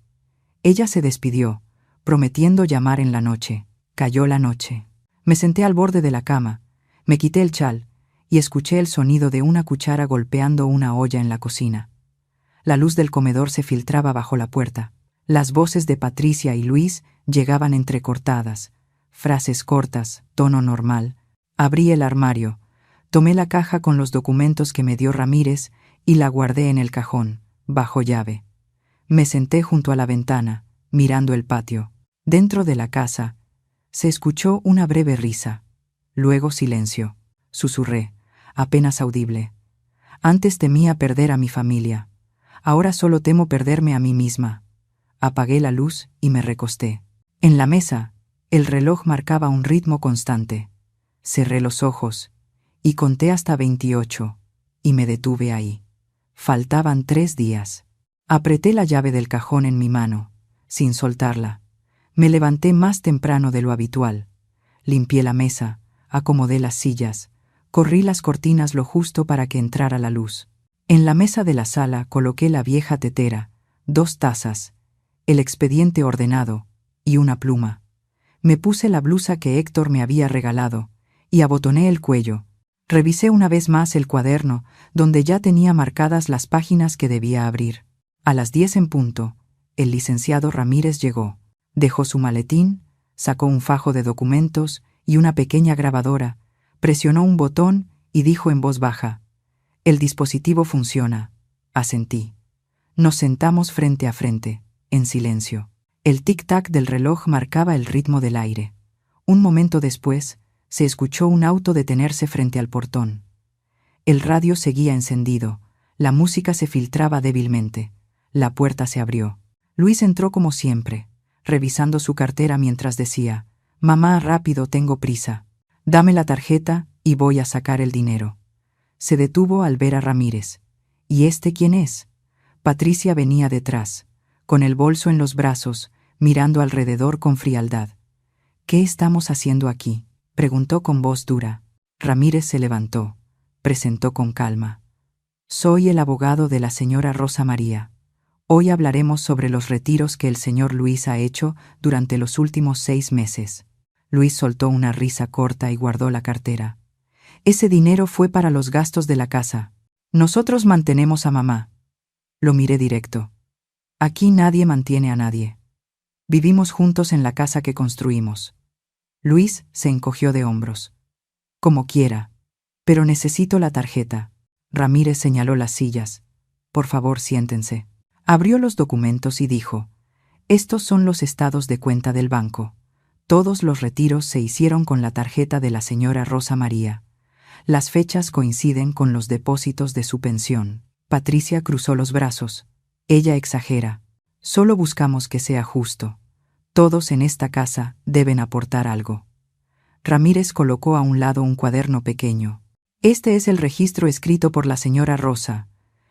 Ella se despidió, prometiendo llamar en la noche. Cayó la noche. Me senté al borde de la cama, me quité el chal y escuché el sonido de una cuchara golpeando una olla en la cocina. La luz del comedor se filtraba bajo la puerta. Las voces de Patricia y Luis llegaban entrecortadas, frases cortas, tono normal. Abrí el armario, tomé la caja con los documentos que me dio Ramírez y la guardé en el cajón, bajo llave. Me senté junto a la ventana, mirando el patio. Dentro de la casa, se escuchó una breve risa. Luego silencio. Susurré, apenas audible. Antes temía perder a mi familia. Ahora solo temo perderme a mí misma. Apagué la luz y me recosté. En la mesa, el reloj marcaba un ritmo constante. Cerré los ojos y conté hasta 28, y me detuve ahí. Faltaban 3 días. Apreté la llave del cajón en mi mano, sin soltarla. Me levanté más temprano de lo habitual. Limpié la mesa, acomodé las sillas, corrí las cortinas lo justo para que entrara la luz. En la mesa de la sala coloqué la vieja tetera, 2 tazas, el expediente ordenado y una pluma. Me puse la blusa que Héctor me había regalado y abotoné el cuello. Revisé una vez más el cuaderno, donde ya tenía marcadas las páginas que debía abrir. A las 10 en punto, el licenciado Ramírez llegó. Dejó su maletín, sacó un fajo de documentos y una pequeña grabadora, presionó un botón y dijo en voz baja: «El dispositivo funciona». Asentí. Nos sentamos frente a frente, en silencio. El tic-tac del reloj marcaba el ritmo del aire. Un momento después, se escuchó un auto detenerse frente al portón. El radio seguía encendido, la música se filtraba débilmente. La puerta se abrió. Luis entró como siempre, revisando su cartera mientras decía: «Mamá, rápido, tengo prisa. Dame la tarjeta y voy a sacar el dinero». Se detuvo al ver a Ramírez. «¿Y este quién es?». Patricia venía detrás, con el bolso en los brazos, mirando alrededor con frialdad. «¿Qué estamos haciendo aquí?», preguntó con voz dura. Ramírez se levantó, presentó con calma: «Soy el abogado de la señora Rosa María. Hoy hablaremos sobre los retiros que el señor Luis ha hecho durante los últimos 6 meses». Luis soltó una risa corta y guardó la cartera. «Ese dinero fue para los gastos de la casa. Nosotros mantenemos a mamá». Lo miré directo. «Aquí nadie mantiene a nadie. Vivimos juntos en la casa que construimos». Luis se encogió de hombros. «Como quiera. Pero necesito la tarjeta». Ramírez señaló las sillas. «Por favor, siéntense». Abrió los documentos y dijo: «Estos son los estados de cuenta del banco. Todos los retiros se hicieron con la tarjeta de la señora Rosa María. Las fechas coinciden con los depósitos de su pensión». Patricia cruzó los brazos. «Ella exagera. Solo buscamos que sea justo. Todos en esta casa deben aportar algo». Ramírez colocó a un lado un cuaderno pequeño. «Este es el registro escrito por la señora Rosa.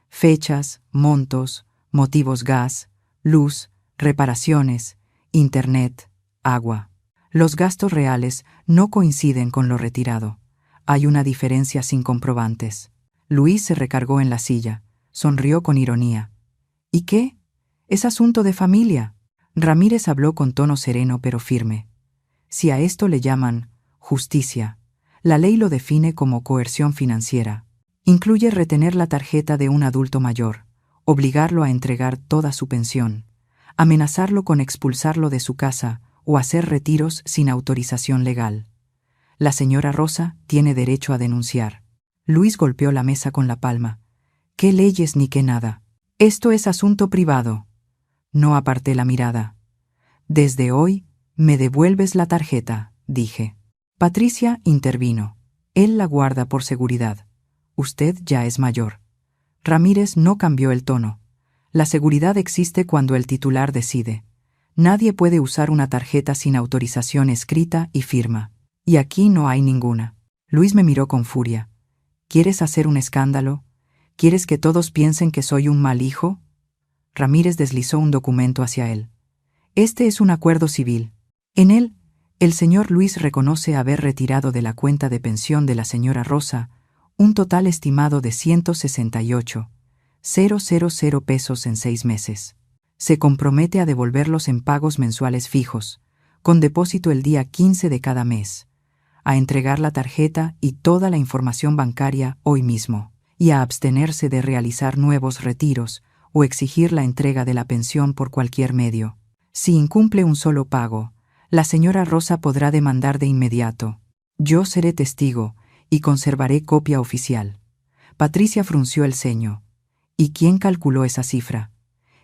Fechas, montos, motivos gas, luz, reparaciones, internet, agua. Los gastos reales no coinciden con lo retirado. Hay una diferencia sin comprobantes. Luis se recargó en la silla, sonrió con ironía. ¿Y qué? Es asunto de familia. Ramírez habló con tono sereno pero firme. Si a esto le llaman justicia, la ley lo define como coerción financiera. Incluye retener la tarjeta de un adulto mayor, obligarlo a entregar toda su pensión, amenazarlo con expulsarlo de su casa o hacer retiros sin autorización legal. La señora Rosa tiene derecho a denunciar. Luis golpeó la mesa con la palma. ¿Qué leyes ni qué nada? Esto es asunto privado. No aparté la mirada. Desde hoy, me devuelves la tarjeta, dije. Patricia intervino. Él la guarda por seguridad. Usted ya es mayor. Ramírez no cambió el tono. La seguridad existe cuando el titular decide. Nadie puede usar una tarjeta sin autorización escrita y firma. Y aquí no hay ninguna. Luis me miró con furia. ¿Quieres hacer un escándalo? ¿Quieres que todos piensen que soy un mal hijo? Ramírez deslizó un documento hacia él. Este es un acuerdo civil. En él, el señor Luis reconoce haber retirado de la cuenta de pensión de la señora Rosa un total estimado de 168,000 pesos en 6 meses. Se compromete a devolverlos en pagos mensuales fijos, con depósito el día 15 de cada mes, a entregar la tarjeta y toda la información bancaria hoy mismo, y a abstenerse de realizar nuevos retiros o exigir la entrega de la pensión por cualquier medio. Si incumple un solo pago, la señora Rosa podrá demandar de inmediato. Yo seré testigo y conservaré copia oficial. Patricia frunció el ceño. ¿Y quién calculó esa cifra?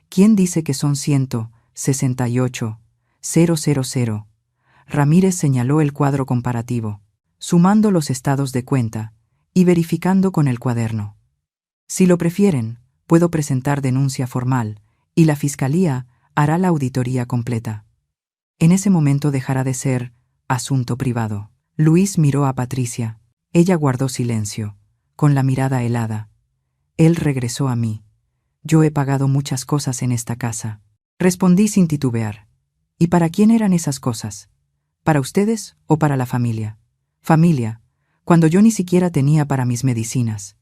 ¿Quién dice que son 168,000? Ramírez señaló el cuadro comparativo, sumando los estados de cuenta y verificando con el cuaderno. Si lo prefieren, puedo presentar denuncia formal y la Fiscalía hará la auditoría completa. En ese momento dejará de ser asunto privado. Luis miró a Patricia. Ella guardó silencio, con la mirada helada. Él regresó a mí. Yo he pagado muchas cosas en esta casa. Respondí sin titubear. ¿Y para quién eran esas cosas? ¿Para ustedes o para la familia? Familia, cuando yo ni siquiera tenía para mis medicinas.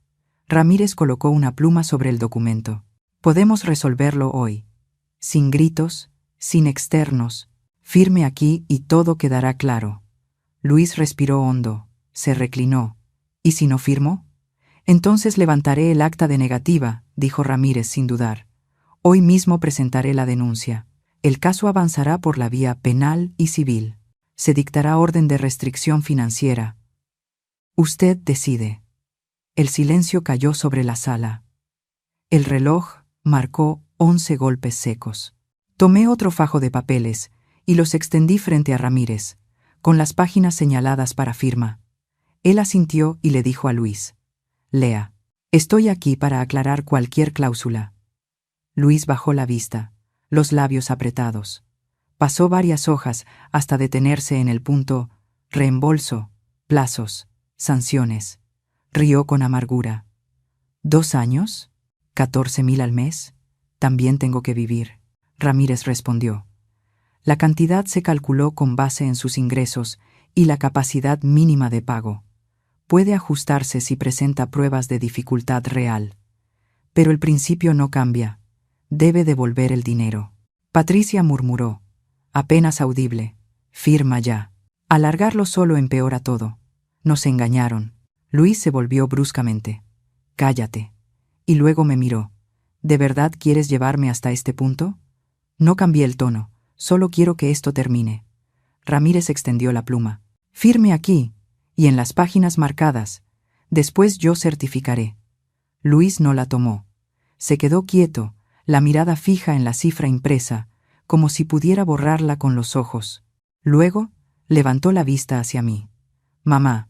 Ramírez colocó una pluma sobre el documento. Podemos resolverlo hoy. Sin gritos, sin externos. Firme aquí y todo quedará claro. Luis respiró hondo. Se reclinó. ¿Y si no firmo? Entonces levantaré el acta de negativa, dijo Ramírez sin dudar. Hoy mismo presentaré la denuncia. El caso avanzará por la vía penal y civil. Se dictará orden de restricción financiera. Usted decide. El silencio cayó sobre la sala. El reloj marcó 11 golpes secos. Tomé otro fajo de papeles y los extendí frente a Ramírez, con las páginas señaladas para firma. Él asintió y le dijo a Luis: «Lea. Estoy aquí para aclarar cualquier cláusula». Luis bajó la vista, los labios apretados. Pasó varias hojas hasta detenerse en el punto reembolso, plazos, sanciones. Rió con amargura. ¿2 años? ¿14,000 al mes? También tengo que vivir. Ramírez respondió. La cantidad se calculó con base en sus ingresos y la capacidad mínima de pago. Puede ajustarse si presenta pruebas de dificultad real. Pero el principio no cambia. Debe devolver el dinero. Patricia murmuró, apenas audible: «Firma ya». Alargarlo solo empeora todo. Nos engañaron. Luis se volvió bruscamente. «Cállate». Y luego me miró. ¿De verdad quieres llevarme hasta este punto? No cambié el tono. Solo quiero que esto termine. Ramírez extendió la pluma. «Firme aquí, y en las páginas marcadas. Después yo certificaré». Luis no la tomó. Se quedó quieto, la mirada fija en la cifra impresa, como si pudiera borrarla con los ojos. Luego, levantó la vista hacia mí. «Mamá».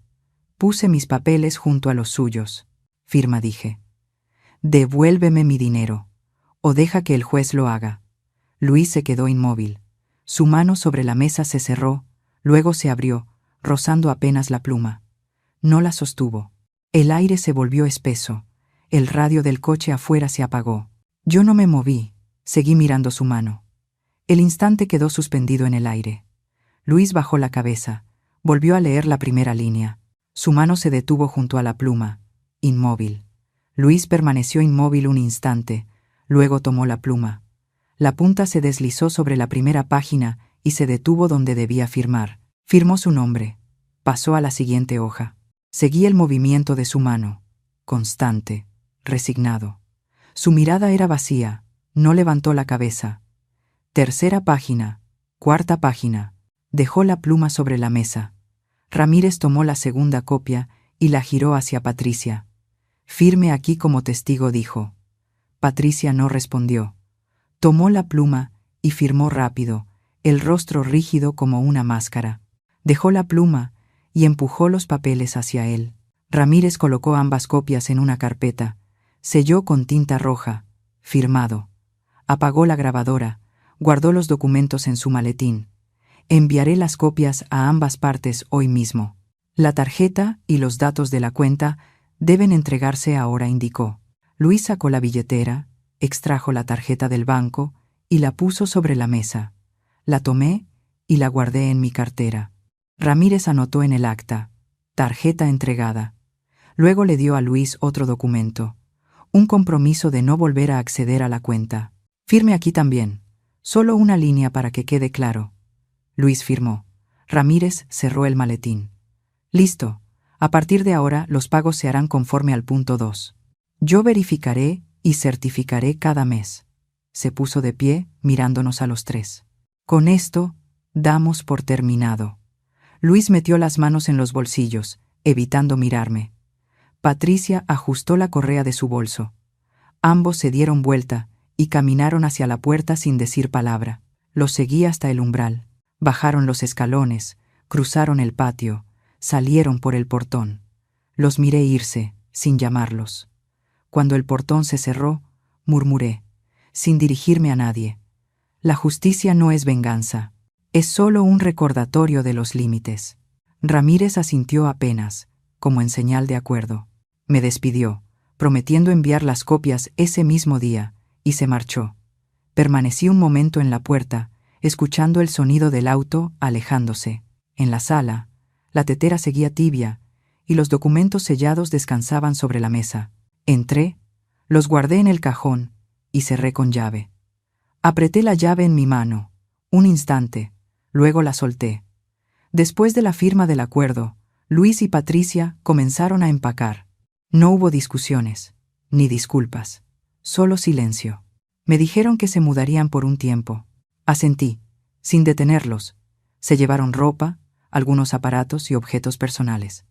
Puse mis papeles junto a los suyos. «Firma», dije. «Devuélveme mi dinero, o deja que el juez lo haga». Luis se quedó inmóvil. Su mano sobre la mesa se cerró, luego se abrió, rozando apenas la pluma. No la sostuvo. El aire se volvió espeso. El radio del coche afuera se apagó. Yo no me moví, seguí mirando su mano. El instante quedó suspendido en el aire. Luis bajó la cabeza. Volvió a leer la primera línea. Su mano se detuvo junto a la pluma, inmóvil. Luis permaneció inmóvil un instante, luego tomó la pluma. La punta se deslizó sobre la primera página y se detuvo donde debía firmar. Firmó su nombre. Pasó a la siguiente hoja. Seguí el movimiento de su mano, constante, resignado. Su mirada era vacía, no levantó la cabeza. Tercera página, cuarta página. Dejó la pluma sobre la mesa. Ramírez tomó la segunda copia y la giró hacia Patricia. «Firme aquí como testigo», dijo. Patricia no respondió. Tomó la pluma y firmó rápido, el rostro rígido como una máscara. Dejó la pluma y empujó los papeles hacia él. Ramírez colocó ambas copias en una carpeta, selló con tinta roja, firmado. Apagó la grabadora, guardó los documentos en su maletín. «Enviaré las copias a ambas partes hoy mismo. La tarjeta y los datos de la cuenta deben entregarse ahora», indicó. Luis sacó la billetera, extrajo la tarjeta del banco y la puso sobre la mesa. La tomé y la guardé en mi cartera. Ramírez anotó en el acta: «Tarjeta entregada». Luego le dio a Luis otro documento, un compromiso de no volver a acceder a la cuenta. «Firme aquí también, solo una línea para que quede claro». Luis firmó. Ramírez cerró el maletín. «Listo. A partir de ahora los pagos se harán conforme al punto 2. Yo verificaré y certificaré cada mes». Se puso de pie, mirándonos a los tres. «Con esto, damos por terminado». Luis metió las manos en los bolsillos, evitando mirarme. Patricia ajustó la correa de su bolso. Ambos se dieron vuelta y caminaron hacia la puerta sin decir palabra. Los seguí hasta el umbral. Bajaron los escalones, cruzaron el patio, salieron por el portón. Los miré irse, sin llamarlos. Cuando el portón se cerró, murmuré, sin dirigirme a nadie: «La justicia no es venganza, es solo un recordatorio de los límites». Ramírez asintió apenas, como en señal de acuerdo. Me despidió, prometiendo enviar las copias ese mismo día, y se marchó. Permanecí un momento en la puerta, escuchando el sonido del auto alejándose. En la sala, la tetera seguía tibia y los documentos sellados descansaban sobre la mesa. Entré, los guardé en el cajón y cerré con llave. Apreté la llave en mi mano, un instante, luego la solté. Después de la firma del acuerdo, Luis y Patricia comenzaron a empacar. No hubo discusiones, ni disculpas, solo silencio. Me dijeron que se mudarían por un tiempo. Asentí, sin detenerlos. Se llevaron ropa, algunos aparatos y objetos personales.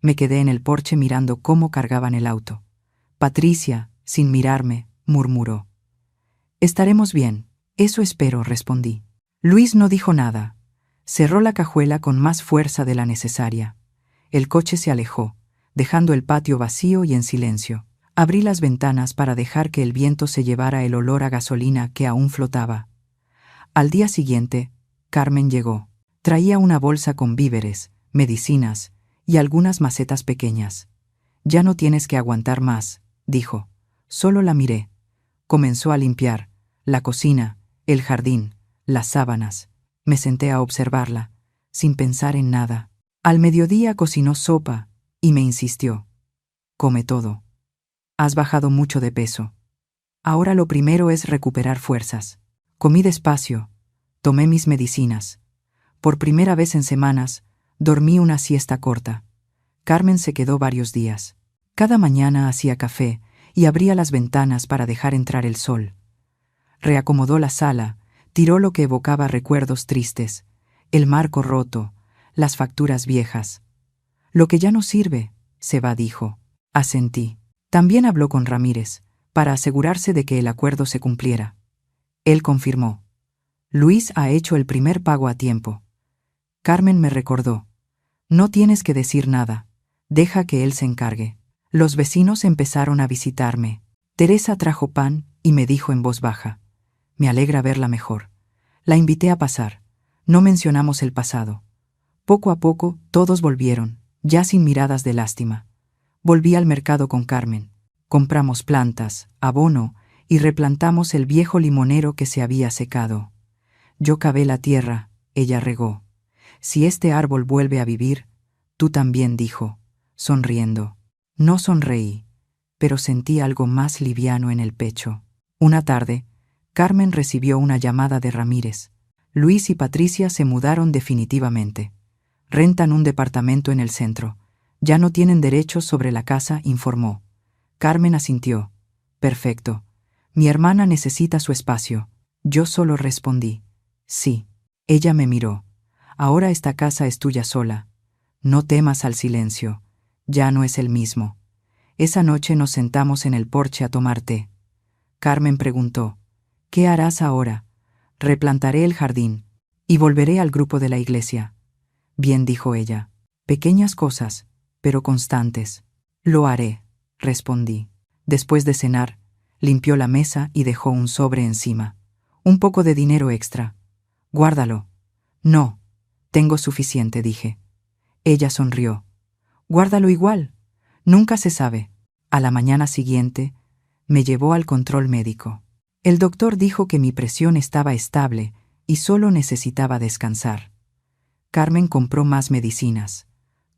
Me quedé en el porche mirando cómo cargaban el auto. Patricia, sin mirarme, murmuró: «Estaremos bien, eso espero», respondí. Luis no dijo nada. Cerró la cajuela con más fuerza de la necesaria. El coche se alejó, dejando el patio vacío y en silencio. Abrí las ventanas para dejar que el viento se llevara el olor a gasolina que aún flotaba. Al día siguiente, Carmen llegó. Traía una bolsa con víveres, medicinas y algunas macetas pequeñas. «Ya no tienes que aguantar más», dijo. Solo la miré. Comenzó a limpiar la cocina, el jardín, las sábanas. Me senté a observarla, sin pensar en nada. Al mediodía cocinó sopa y me insistió: «Come todo. Has bajado mucho de peso. Ahora lo primero es recuperar fuerzas». Comí despacio, tomé mis medicinas. Por primera vez en semanas, dormí una siesta corta. Carmen se quedó varios días. Cada mañana hacía café y abría las ventanas para dejar entrar el sol. Reacomodó la sala, tiró lo que evocaba recuerdos tristes, el marco roto, las facturas viejas. «Lo que ya no sirve, se va», dijo. Asentí. También habló con Ramírez, para asegurarse de que el acuerdo se cumpliera. Él confirmó: «Luis ha hecho el primer pago a tiempo». Carmen me recordó: «No tienes que decir nada, deja que él se encargue». Los vecinos empezaron a visitarme. Teresa trajo pan y me dijo en voz baja: «Me alegra verla mejor». La invité a pasar. No mencionamos el pasado. Poco a poco todos volvieron, ya sin miradas de lástima. Volví al mercado con Carmen. Compramos plantas, abono y replantamos el viejo limonero que se había secado. Yo cavé la tierra, ella regó. Si este árbol vuelve a vivir, tú también, dijo, sonriendo. No sonreí, pero sentí algo más liviano en el pecho. Una tarde, Carmen recibió una llamada de Ramírez. Luis y Patricia se mudaron definitivamente. Rentan un departamento en el centro. Ya no tienen derechos sobre la casa, informó. Carmen asintió. Perfecto. Mi hermana necesita su espacio. Yo solo respondí. Sí. Ella me miró. Ahora esta casa es tuya sola. No temas al silencio. Ya no es el mismo. Esa noche nos sentamos en el porche a tomar té. Carmen preguntó, ¿qué harás ahora? Replantaré el jardín. Y volveré al grupo de la iglesia. Bien, dijo ella. Pequeñas cosas, pero constantes. Lo haré, respondí. Después de cenar, limpió la mesa y dejó un sobre encima. Un poco de dinero extra. Guárdalo. No, tengo suficiente, dije. Ella sonrió. Guárdalo igual. Nunca se sabe. A la mañana siguiente, me llevó al control médico. El doctor dijo que mi presión estaba estable y solo necesitaba descansar. Carmen compró más medicinas.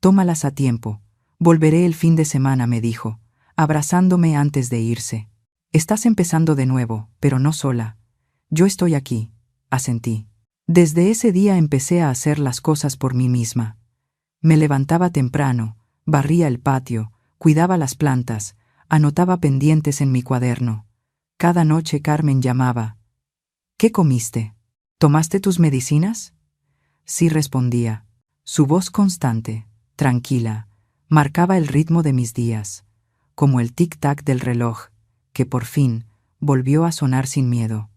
Tómalas a tiempo. Volveré el fin de semana, me dijo, abrazándome antes de irse. Estás empezando de nuevo, pero no sola. Yo estoy aquí, asentí. Desde ese día empecé a hacer las cosas por mí misma. Me levantaba temprano, barría el patio, cuidaba las plantas, anotaba pendientes en mi cuaderno. Cada noche Carmen llamaba. ¿Qué comiste? ¿Tomaste tus medicinas? Sí, respondía. Su voz constante, tranquila, marcaba el ritmo de mis días, como el tic-tac del reloj, que por fin volvió a sonar sin miedo.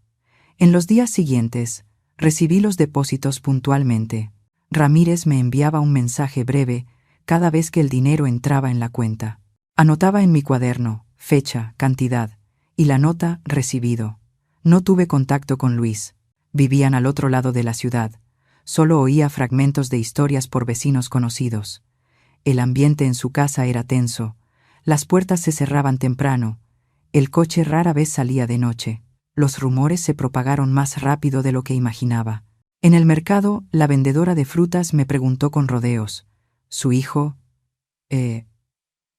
En los días siguientes, recibí los depósitos puntualmente. Ramírez me enviaba un mensaje breve cada vez que el dinero entraba en la cuenta. Anotaba en mi cuaderno fecha, cantidad y la nota recibido. No tuve contacto con Luis. Vivían al otro lado de la ciudad. Solo oía fragmentos de historias por vecinos conocidos. El ambiente en su casa era tenso. Las puertas se cerraban temprano. El coche rara vez salía de noche. Los rumores se propagaron más rápido de lo que imaginaba. En el mercado, la vendedora de frutas me preguntó con rodeos. ¿Su hijo?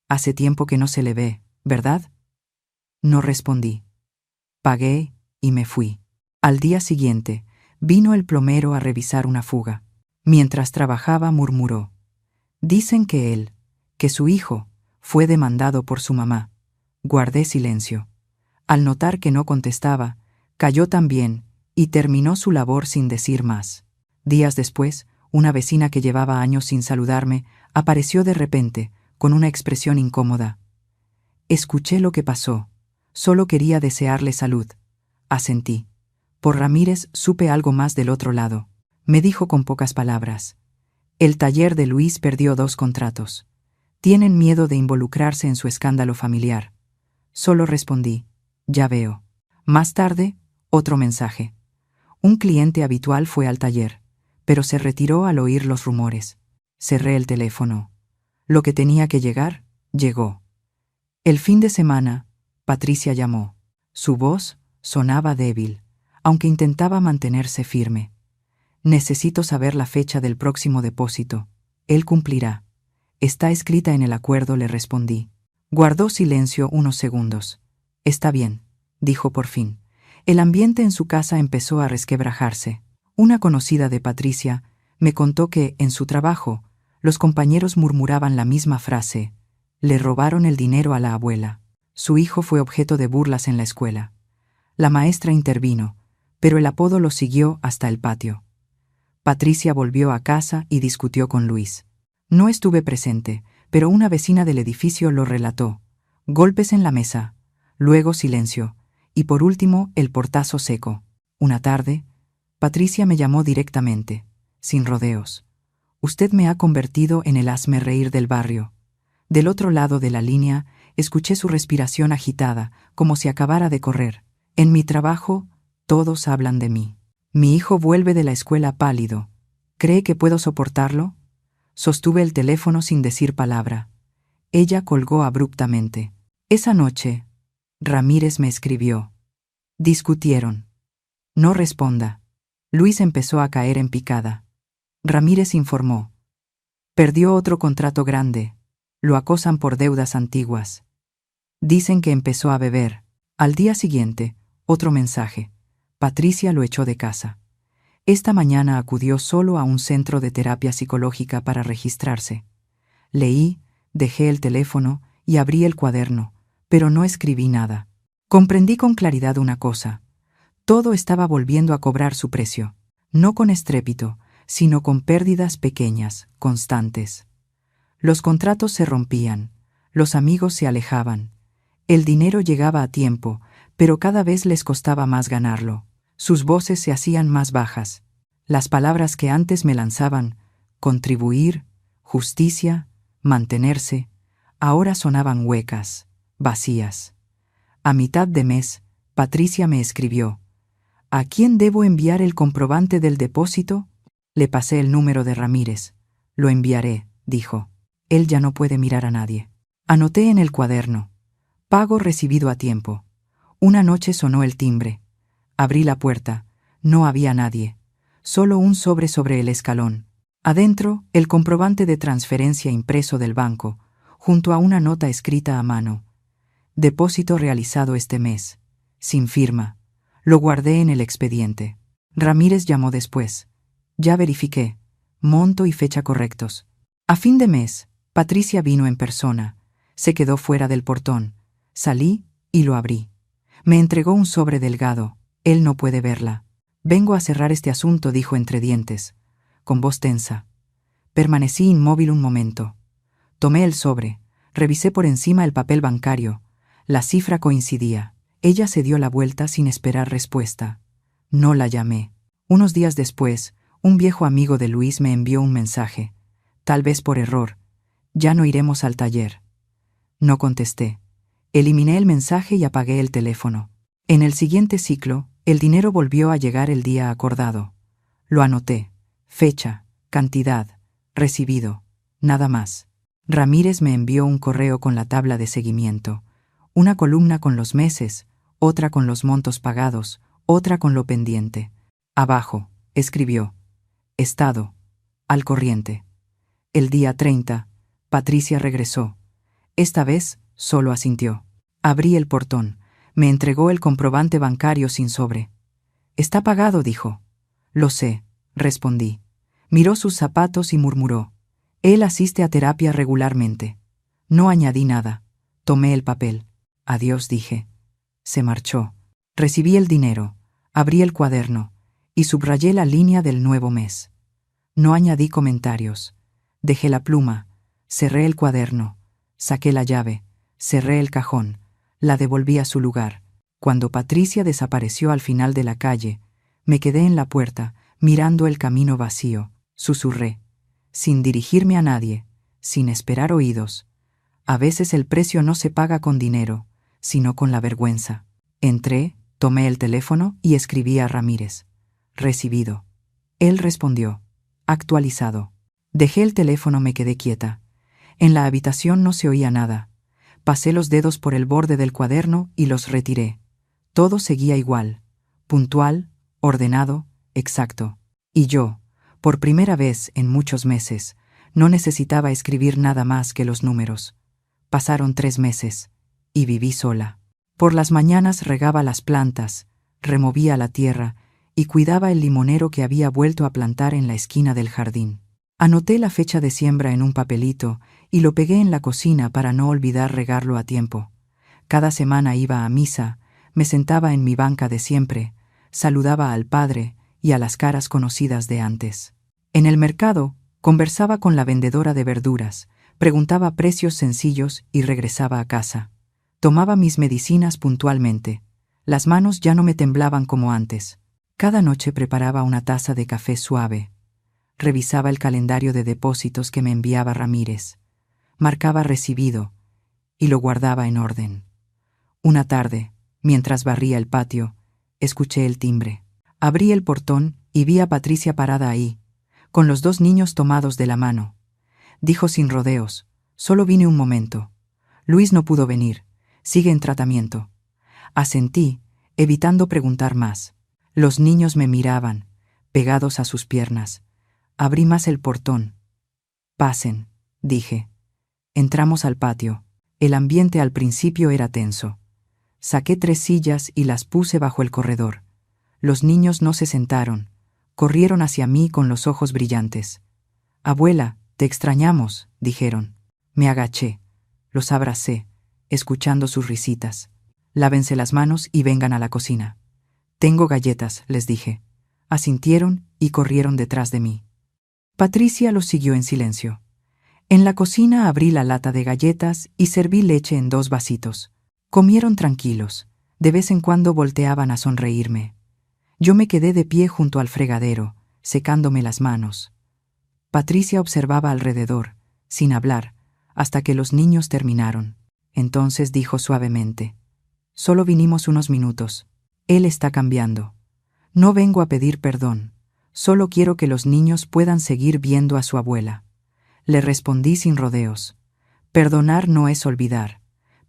Hace tiempo que no se le ve, ¿verdad? No respondí. Pagué y me fui. Al día siguiente, vino el plomero a revisar una fuga. Mientras trabajaba, murmuró. Dicen que su hijo, fue demandado por su mamá. Guardé silencio. Al notar que no contestaba, calló también y terminó su labor sin decir más. Días después, una vecina que llevaba años sin saludarme apareció de repente, con una expresión incómoda. Escuché lo que pasó. Solo quería desearle salud. Asentí. Por Ramírez supe algo más del otro lado. Me dijo con pocas palabras. El taller de Luis perdió 2 contratos. Tienen miedo de involucrarse en su escándalo familiar. Solo respondí. Ya veo. Más tarde, otro mensaje. Un cliente habitual fue al taller, pero se retiró al oír los rumores. Cerré el teléfono. Lo que tenía que llegar, llegó. El fin de semana, Patricia llamó. Su voz sonaba débil, aunque intentaba mantenerse firme. Necesito saber la fecha del próximo depósito. Él cumplirá. Está escrita en el acuerdo, le respondí. Guardó silencio unos segundos. Está bien, dijo por fin. El ambiente en su casa empezó a resquebrajarse. Una conocida de Patricia me contó que, en su trabajo, los compañeros murmuraban la misma frase. Le robaron el dinero a la abuela. Su hijo fue objeto de burlas en la escuela. La maestra intervino, pero el apodo lo siguió hasta el patio. Patricia volvió a casa y discutió con Luis. No estuve presente, pero una vecina del edificio lo relató. Golpes en la mesa, luego silencio, y por último el portazo seco. Una tarde, Patricia me llamó directamente, sin rodeos. Usted me ha convertido en el hazmerreír del barrio. Del otro lado de la línea, escuché su respiración agitada, como si acabara de correr. En mi trabajo, todos hablan de mí. Mi hijo vuelve de la escuela pálido. ¿Cree que puedo soportarlo? Sostuve el teléfono sin decir palabra. Ella colgó abruptamente. Esa noche, Ramírez me escribió. Discutieron. No responda. Luis empezó a caer en picada. Ramírez informó. Perdió otro contrato grande. Lo acosan por deudas antiguas. Dicen que empezó a beber. Al día siguiente, otro mensaje. Patricia lo echó de casa. Esta mañana acudió solo a un centro de terapia psicológica para registrarse. Leí, dejé el teléfono y abrí el cuaderno, pero no escribí nada. Comprendí con claridad una cosa. Todo estaba volviendo a cobrar su precio. No con estrépito, sino con pérdidas pequeñas, constantes. Los contratos se rompían, los amigos se alejaban. El dinero llegaba a tiempo, pero cada vez les costaba más ganarlo. Sus voces se hacían más bajas. Las palabras que antes me lanzaban, contribuir, justicia, mantenerse, ahora sonaban huecas, vacías. A mitad de mes, Patricia me escribió. ¿A quién debo enviar el comprobante del depósito? Le pasé el número de Ramírez. Lo enviaré, dijo. Él ya no puede mirar a nadie. Anoté en el cuaderno. Pago recibido a tiempo. Una noche sonó el timbre. Abrí la puerta. No había nadie. Solo un sobre el escalón. Adentro, el comprobante de transferencia impreso del banco, junto a una nota escrita a mano. Depósito realizado este mes. Sin firma. Lo guardé en el expediente. Ramírez llamó después. Ya verifiqué. Monto y fecha correctos. A fin de mes, Patricia vino en persona. Se quedó fuera del portón. Salí y lo abrí. Me entregó un sobre delgado. Él no puede verla. Vengo a cerrar este asunto, dijo entre dientes, con voz tensa. Permanecí inmóvil un momento. Tomé el sobre. Revisé por encima el papel bancario. La cifra coincidía. Ella se dio la vuelta sin esperar respuesta. No la llamé. Unos días después, un viejo amigo de Luis me envió un mensaje. Tal vez por error. Ya no iremos al taller. No contesté. Eliminé el mensaje y apagué el teléfono. En el siguiente ciclo, el dinero volvió a llegar el día acordado. Lo anoté. Fecha, cantidad, recibido. Nada más. Ramírez me envió un correo con la tabla de seguimiento. Una columna con los meses, otra con los montos pagados, otra con lo pendiente. Abajo, escribió. Estado. Al corriente. El día 30, Patricia regresó. Esta vez, solo asintió. Abrí el portón. Me entregó el comprobante bancario sin sobre. Está pagado, dijo. Lo sé, respondí. Miró sus zapatos y murmuró. Él asiste a terapia regularmente. No añadí nada. Tomé el papel. Adiós, dije. Se marchó. Recibí el dinero. Abrí el cuaderno y subrayé la línea del nuevo mes. No añadí comentarios. Dejé la pluma. Cerré el cuaderno. Saqué la llave. Cerré el cajón. La devolví a su lugar. Cuando Patricia desapareció al final de la calle, me quedé en la puerta, mirando el camino vacío. Susurré. Sin dirigirme a nadie, sin esperar oídos. A veces el precio no se paga con dinero, sino con la vergüenza. Entré, tomé el teléfono y escribí a Ramírez. Recibido. Él respondió. Actualizado. Dejé el teléfono, me quedé quieta. En la habitación no se oía nada. Pasé los dedos por el borde del cuaderno y los retiré. Todo seguía igual. Puntual, ordenado, exacto. Y yo, por primera vez en muchos meses, no necesitaba escribir nada más que los números. Pasaron 3 meses, y viví sola. Por las mañanas regaba las plantas, removía la tierra y cuidaba el limonero que había vuelto a plantar en la esquina del jardín. Anoté la fecha de siembra en un papelito y lo pegué en la cocina para no olvidar regarlo a tiempo. Cada semana iba a misa, me sentaba en mi banca de siempre, saludaba al padre y a las caras conocidas de antes. En el mercado, conversaba con la vendedora de verduras, preguntaba precios sencillos y regresaba a casa. Tomaba mis medicinas puntualmente. Las manos ya no me temblaban como antes. Cada noche preparaba una taza de café suave. Revisaba el calendario de depósitos que me enviaba Ramírez. Marcaba recibido y lo guardaba en orden. Una tarde, mientras barría el patio, escuché el timbre. Abrí el portón y vi a Patricia parada ahí, con los 2 niños tomados de la mano. Dijo sin rodeos, solo vine un momento. Luis no pudo venir, sigue en tratamiento. Asentí, evitando preguntar más. Los niños me miraban, pegados a sus piernas. Abrí más el portón. «Pasen», dije. Entramos al patio. El ambiente al principio era tenso. Saqué 3 sillas y las puse bajo el corredor. Los niños no se sentaron. Corrieron hacia mí con los ojos brillantes. «Abuela, te extrañamos», dijeron. Me agaché. Los abracé, escuchando sus risitas. «Lávense las manos y vengan a la cocina». «Tengo galletas», les dije. Asintieron y corrieron detrás de mí. Patricia los siguió en silencio. En la cocina abrí la lata de galletas y serví leche en 2 vasitos. Comieron tranquilos. De vez en cuando volteaban a sonreírme. Yo me quedé de pie junto al fregadero, secándome las manos. Patricia observaba alrededor, sin hablar, hasta que los niños terminaron. Entonces dijo suavemente: «Solo vinimos unos minutos. Él está cambiando. No vengo a pedir perdón. Solo quiero que los niños puedan seguir viendo a su abuela». Le respondí sin rodeos. Perdonar no es olvidar,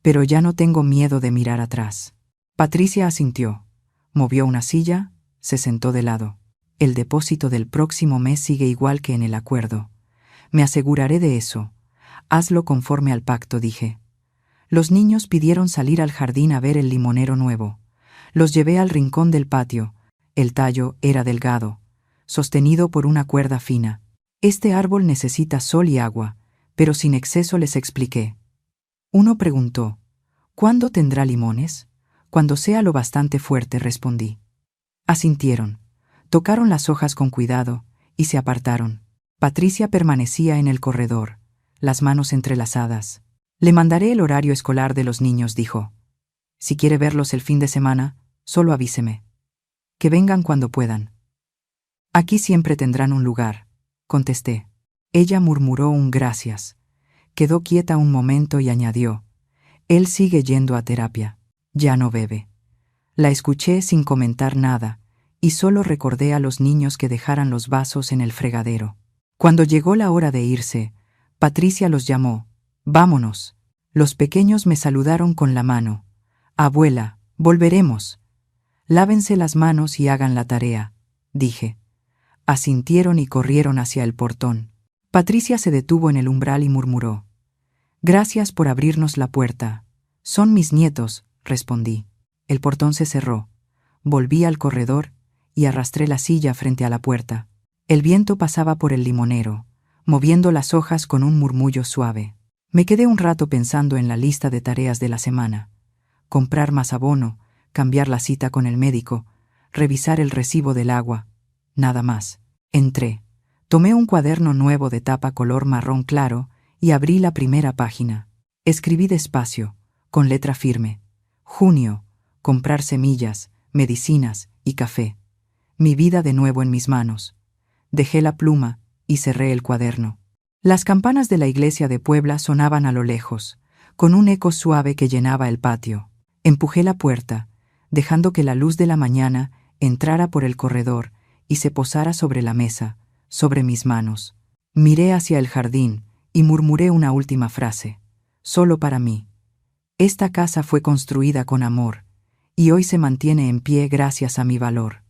pero ya no tengo miedo de mirar atrás. Patricia asintió. Movió una silla, se sentó de lado. «El depósito del próximo mes sigue igual que en el acuerdo. Me aseguraré de eso. Hazlo conforme al pacto», dije. Los niños pidieron salir al jardín a ver el limonero nuevo. Los llevé al rincón del patio. El tallo era delgado, sostenido por una cuerda fina. «Este árbol necesita sol y agua», pero sin exceso les expliqué. Uno preguntó: «¿Cuándo tendrá limones?». «Cuando sea lo bastante fuerte», respondí. Asintieron. Tocaron las hojas con cuidado y se apartaron. Patricia permanecía en el corredor, las manos entrelazadas. «Le mandaré el horario escolar de los niños», dijo. «Si quiere verlos el fin de semana, solo avíseme. Que vengan cuando puedan». «Aquí siempre tendrán un lugar», contesté. Ella murmuró un gracias. Quedó quieta un momento y añadió: «Él sigue yendo a terapia. Ya no bebe». La escuché sin comentar nada, y solo recordé a los niños que dejaran los vasos en el fregadero. Cuando llegó la hora de irse, Patricia los llamó. «Vámonos». Los pequeños me saludaron con la mano. «Abuela, volveremos». «Lávense las manos y hagan la tarea», dije. Asintieron y corrieron hacia el portón. Patricia se detuvo en el umbral y murmuró: «Gracias por abrirnos la puerta». «Son mis nietos», respondí. El portón se cerró. Volví al corredor y arrastré la silla frente a la puerta. El viento pasaba por el limonero, moviendo las hojas con un murmullo suave. Me quedé un rato pensando en la lista de tareas de la semana. Comprar más abono, cambiar la cita con el médico, revisar el recibo del agua. Nada más. Entré. Tomé un cuaderno nuevo de tapa color marrón claro y abrí la primera página. Escribí despacio, con letra firme: «Junio, comprar semillas, medicinas y café». Mi vida de nuevo en mis manos. Dejé la pluma y cerré el cuaderno. Las campanas de la iglesia de Puebla sonaban a lo lejos, con un eco suave que llenaba el patio. Empujé la puerta, dejando que la luz de la mañana entrara por el corredor y se posara sobre la mesa, sobre mis manos. Miré hacia el jardín y murmuré una última frase, solo para mí. Esta casa fue construida con amor, y hoy se mantiene en pie gracias a mi valor.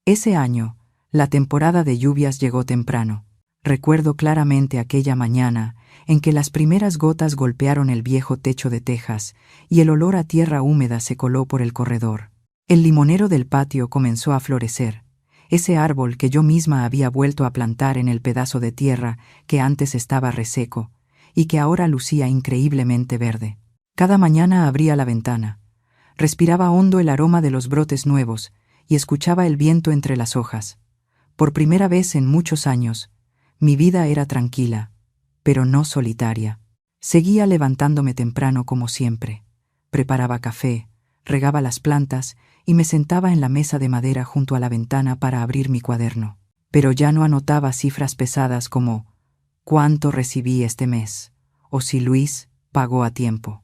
Ese año, la temporada de lluvias llegó temprano. Recuerdo claramente aquella mañana en que las primeras gotas golpearon el viejo techo de tejas y el olor a tierra húmeda se coló por el corredor. El limonero del patio comenzó a florecer, ese árbol que yo misma había vuelto a plantar en el pedazo de tierra que antes estaba reseco y que ahora lucía increíblemente verde. Cada mañana abría la ventana, respiraba hondo el aroma de los brotes nuevos y escuchaba el viento entre las hojas. Por primera vez en muchos años, mi vida era tranquila, pero no solitaria. Seguía levantándome temprano como siempre. Preparaba café, regaba las plantas y me sentaba en la mesa de madera junto a la ventana para abrir mi cuaderno. Pero ya no anotaba cifras pesadas como «¿Cuánto recibí este mes?» o «Si Luis pagó a tiempo».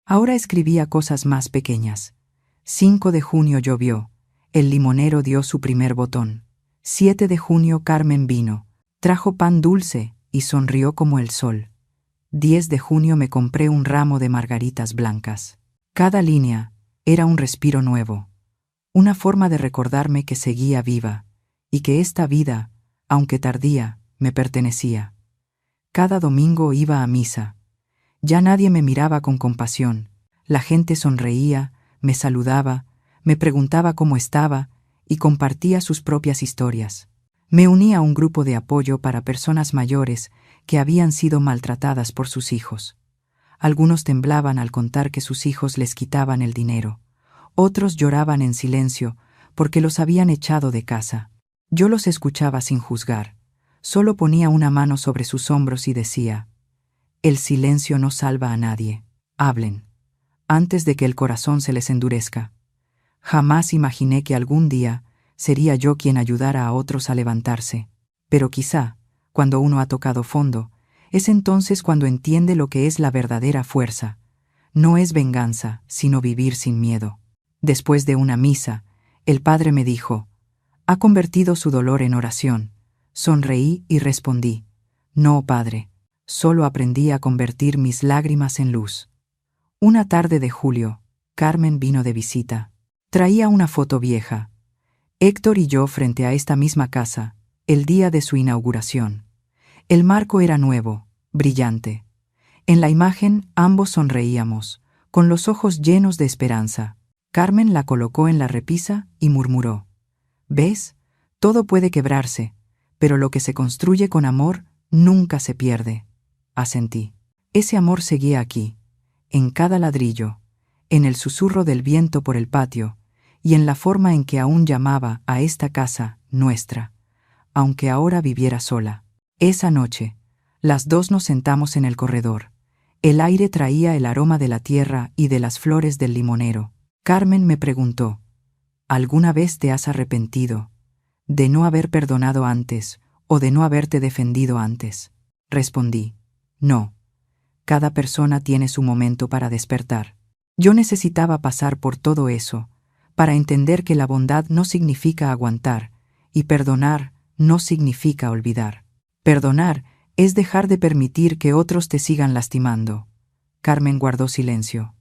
Ahora escribía cosas más pequeñas. 5 de junio llovió. El limonero dio su primer botón. 7 de junio Carmen vino. Trajo pan dulce y sonrió como el sol. 10 de junio me compré un ramo de margaritas blancas. Cada línea era un respiro nuevo, una forma de recordarme que seguía viva y que esta vida Aunque tardía, me pertenecía. Cada domingo iba a misa. Ya nadie me miraba con compasión. La gente sonreía, me saludaba, me preguntaba cómo estaba y compartía sus propias historias. Me uní a un grupo de apoyo para personas mayores que habían sido maltratadas por sus hijos. Algunos temblaban al contar que sus hijos les quitaban el dinero. Otros lloraban en silencio porque los habían echado de casa. Yo los escuchaba sin juzgar. Solo ponía una mano sobre sus hombros y decía: el silencio no salva a nadie. Hablen, antes de que el corazón se les endurezca. Jamás imaginé que algún día sería yo quien ayudara a otros a levantarse. Pero quizá, cuando uno ha tocado fondo, es entonces cuando entiende lo que es la verdadera fuerza. No es venganza, sino vivir sin miedo. Después de una misa, el padre me dijo: ha convertido su dolor en oración. Sonreí y respondí: no, padre, solo aprendí a convertir mis lágrimas en luz. Una tarde de julio, Carmen vino de visita. Traía una foto vieja. Héctor y yo frente a esta misma casa, el día de su inauguración. El marco era nuevo, brillante. En la imagen ambos sonreíamos, con los ojos llenos de esperanza. Carmen la colocó en la repisa y murmuró: ¿ves? Todo puede quebrarse, pero lo que se construye con amor nunca se pierde. Asentí. Ese amor seguía aquí, en cada ladrillo, en el susurro del viento por el patio, y en la forma en que aún llamaba a esta casa nuestra, aunque ahora viviera sola. Esa noche, las dos nos sentamos en el corredor. El aire traía el aroma de la tierra y de las flores del limonero. Carmen me preguntó: ¿alguna vez te has arrepentido de no haber perdonado antes o de no haberte defendido antes? Respondí: no. Cada persona tiene su momento para despertar. Yo necesitaba pasar por todo eso, para entender que la bondad no significa aguantar, y perdonar no significa olvidar. Perdonar es dejar de permitir que otros te sigan lastimando. Carmen guardó silencio.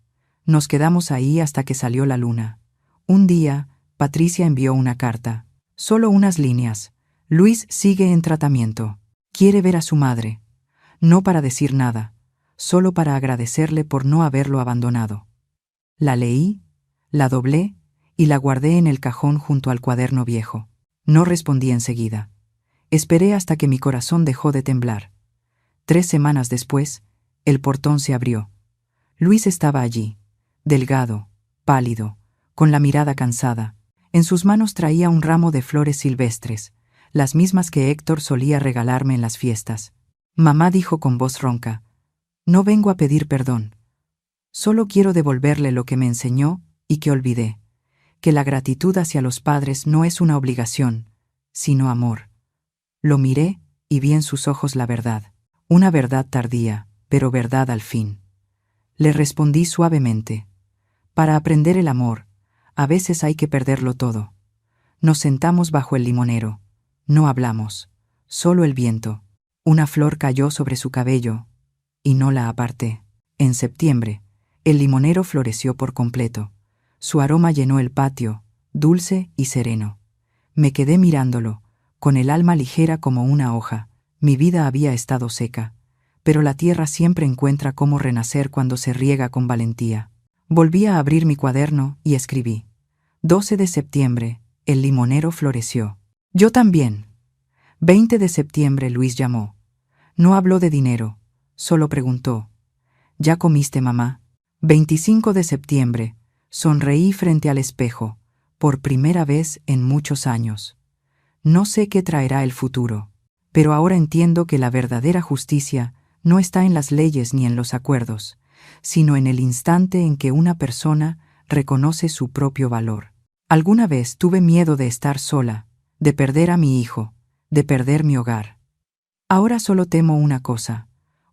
Nos quedamos ahí hasta que salió la luna. Un día, Patricia envió una carta. Solo unas líneas. Luis sigue en tratamiento. Quiere ver a su madre. No para decir nada, solo para agradecerle por no haberlo abandonado. La leí, la doblé y la guardé en el cajón junto al cuaderno viejo. No respondí enseguida. Esperé hasta que mi corazón dejó de temblar. 3 semanas después, el portón se abrió. Luis estaba allí, delgado, pálido, con la mirada cansada. En sus manos traía un ramo de flores silvestres, las mismas que Héctor solía regalarme en las fiestas. Mamá dijo con voz ronca: no vengo a pedir perdón. Solo quiero devolverle lo que me enseñó y que olvidé, que la gratitud hacia los padres no es una obligación, sino amor. Lo miré y vi en sus ojos la verdad, una verdad tardía, pero verdad al fin. Le respondí suavemente: para aprender el amor, a veces hay que perderlo todo. Nos sentamos bajo el limonero. No hablamos, solo el viento. Una flor cayó sobre su cabello, y no la aparté. En septiembre, el limonero floreció por completo. Su aroma llenó el patio, dulce y sereno. Me quedé mirándolo, con el alma ligera como una hoja. Mi vida había estado seca, pero la tierra siempre encuentra cómo renacer cuando se riega con valentía. Volví a abrir mi cuaderno y escribí: 12 de septiembre, el limonero floreció. Yo también. 20 de septiembre, Luis llamó. No habló de dinero, solo preguntó: ¿ya comiste, mamá? 25 de septiembre, sonreí frente al espejo, por primera vez en muchos años. No sé qué traerá el futuro, pero ahora entiendo que la verdadera justicia no está en las leyes ni en los acuerdos, sino en el instante en que una persona reconoce su propio valor. Alguna vez tuve miedo de estar sola, de perder a mi hijo, de perder mi hogar. Ahora solo temo una cosa: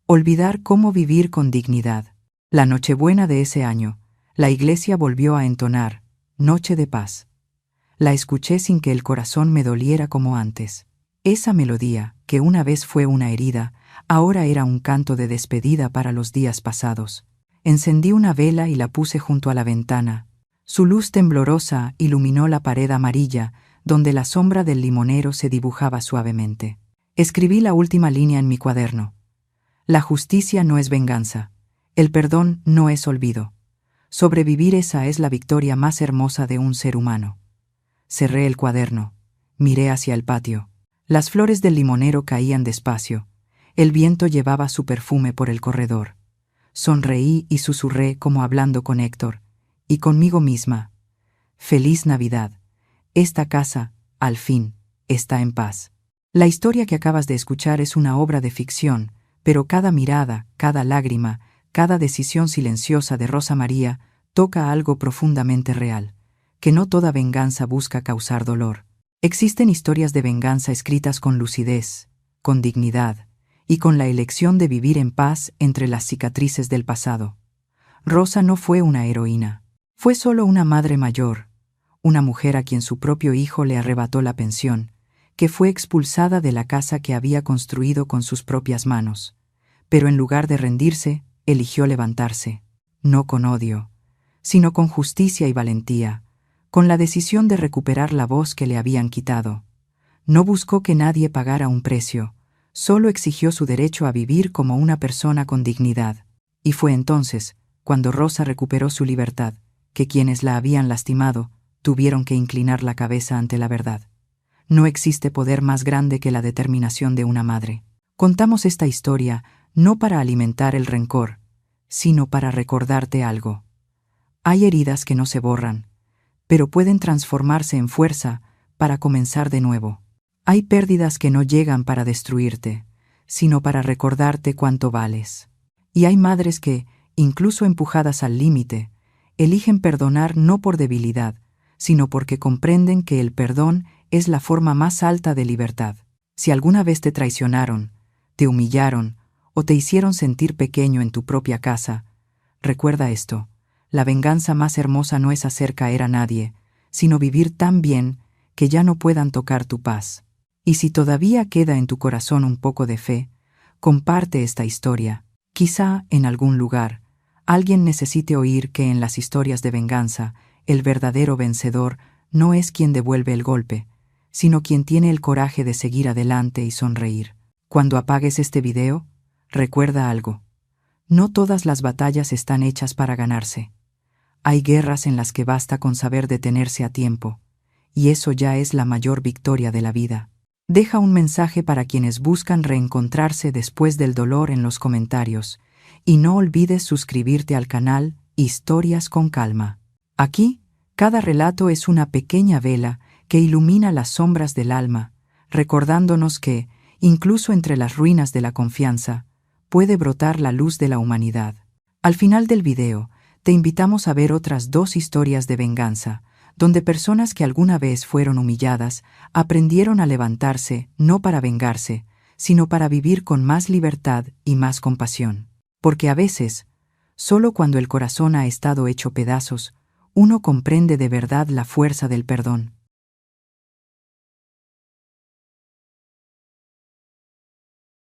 olvidar cómo vivir con dignidad. La Nochebuena de ese año, la iglesia volvió a entonar Noche de Paz. La escuché sin que el corazón me doliera como antes. Esa melodía, que una vez fue una herida, ahora era un canto de despedida para los días pasados. Encendí una vela y la puse junto a la ventana. Su luz temblorosa iluminó la pared amarilla, donde la sombra del limonero se dibujaba suavemente. Escribí la última línea en mi cuaderno. La justicia no es venganza. El perdón no es olvido. Sobrevivir, esa es la victoria más hermosa de un ser humano. Cerré el cuaderno. Miré hacia el patio. Las flores del limonero caían despacio. El viento llevaba su perfume por el corredor. Sonreí y susurré como hablando con Héctor, y conmigo misma. Feliz Navidad. Esta casa, al fin, está en paz. La historia que acabas de escuchar es una obra de ficción, pero cada mirada, cada lágrima, cada decisión silenciosa de Rosa María toca algo profundamente real, que no toda venganza busca causar dolor. Existen historias de venganza escritas con lucidez, con dignidad, y con la elección de vivir en paz entre las cicatrices del pasado. Rosa no fue una heroína, fue solo una madre mayor, una mujer a quien su propio hijo le arrebató la pensión, que fue expulsada de la casa que había construido con sus propias manos. Pero en lugar de rendirse, eligió levantarse, no con odio, sino con justicia y valentía, con la decisión de recuperar la voz que le habían quitado. No buscó que nadie pagara un precio, solo exigió su derecho a vivir como una persona con dignidad. Y fue entonces, cuando Rosa recuperó su libertad, que quienes la habían lastimado tuvieron que inclinar la cabeza ante la verdad. No existe poder más grande que la determinación de una madre. Contamos esta historia no para alimentar el rencor, sino para recordarte algo. Hay heridas que no se borran, pero pueden transformarse en fuerza para comenzar de nuevo. Hay pérdidas que no llegan para destruirte, sino para recordarte cuánto vales. Y hay madres que, incluso empujadas al límite, eligen perdonar no por debilidad, sino porque comprenden que el perdón es la forma más alta de libertad. Si alguna vez te traicionaron, te humillaron o te hicieron sentir pequeño en tu propia casa, recuerda esto: la venganza más hermosa no es hacer caer a nadie, sino vivir tan bien que ya no puedan tocar tu paz. Y si todavía queda en tu corazón un poco de fe, comparte esta historia. Quizá, en algún lugar, alguien necesite oír que en las historias de venganza, el verdadero vencedor no es quien devuelve el golpe, sino quien tiene el coraje de seguir adelante y sonreír. Cuando apagues este video, recuerda algo. No todas las batallas están hechas para ganarse. Hay guerras en las que basta con saber detenerse a tiempo, y eso ya es la mayor victoria de la vida. Deja un mensaje para quienes buscan reencontrarse después del dolor en los comentarios, y no olvides suscribirte al canal Historias con Calma. Aquí, cada relato es una pequeña vela que ilumina las sombras del alma, recordándonos que, incluso entre las ruinas de la confianza, puede brotar la luz de la humanidad. Al final del video, te invitamos a ver otras 2 historias de venganza, donde personas que alguna vez fueron humilladas aprendieron a levantarse no para vengarse, sino para vivir con más libertad y más compasión. Porque a veces, solo cuando el corazón ha estado hecho pedazos, uno comprende de verdad la fuerza del perdón.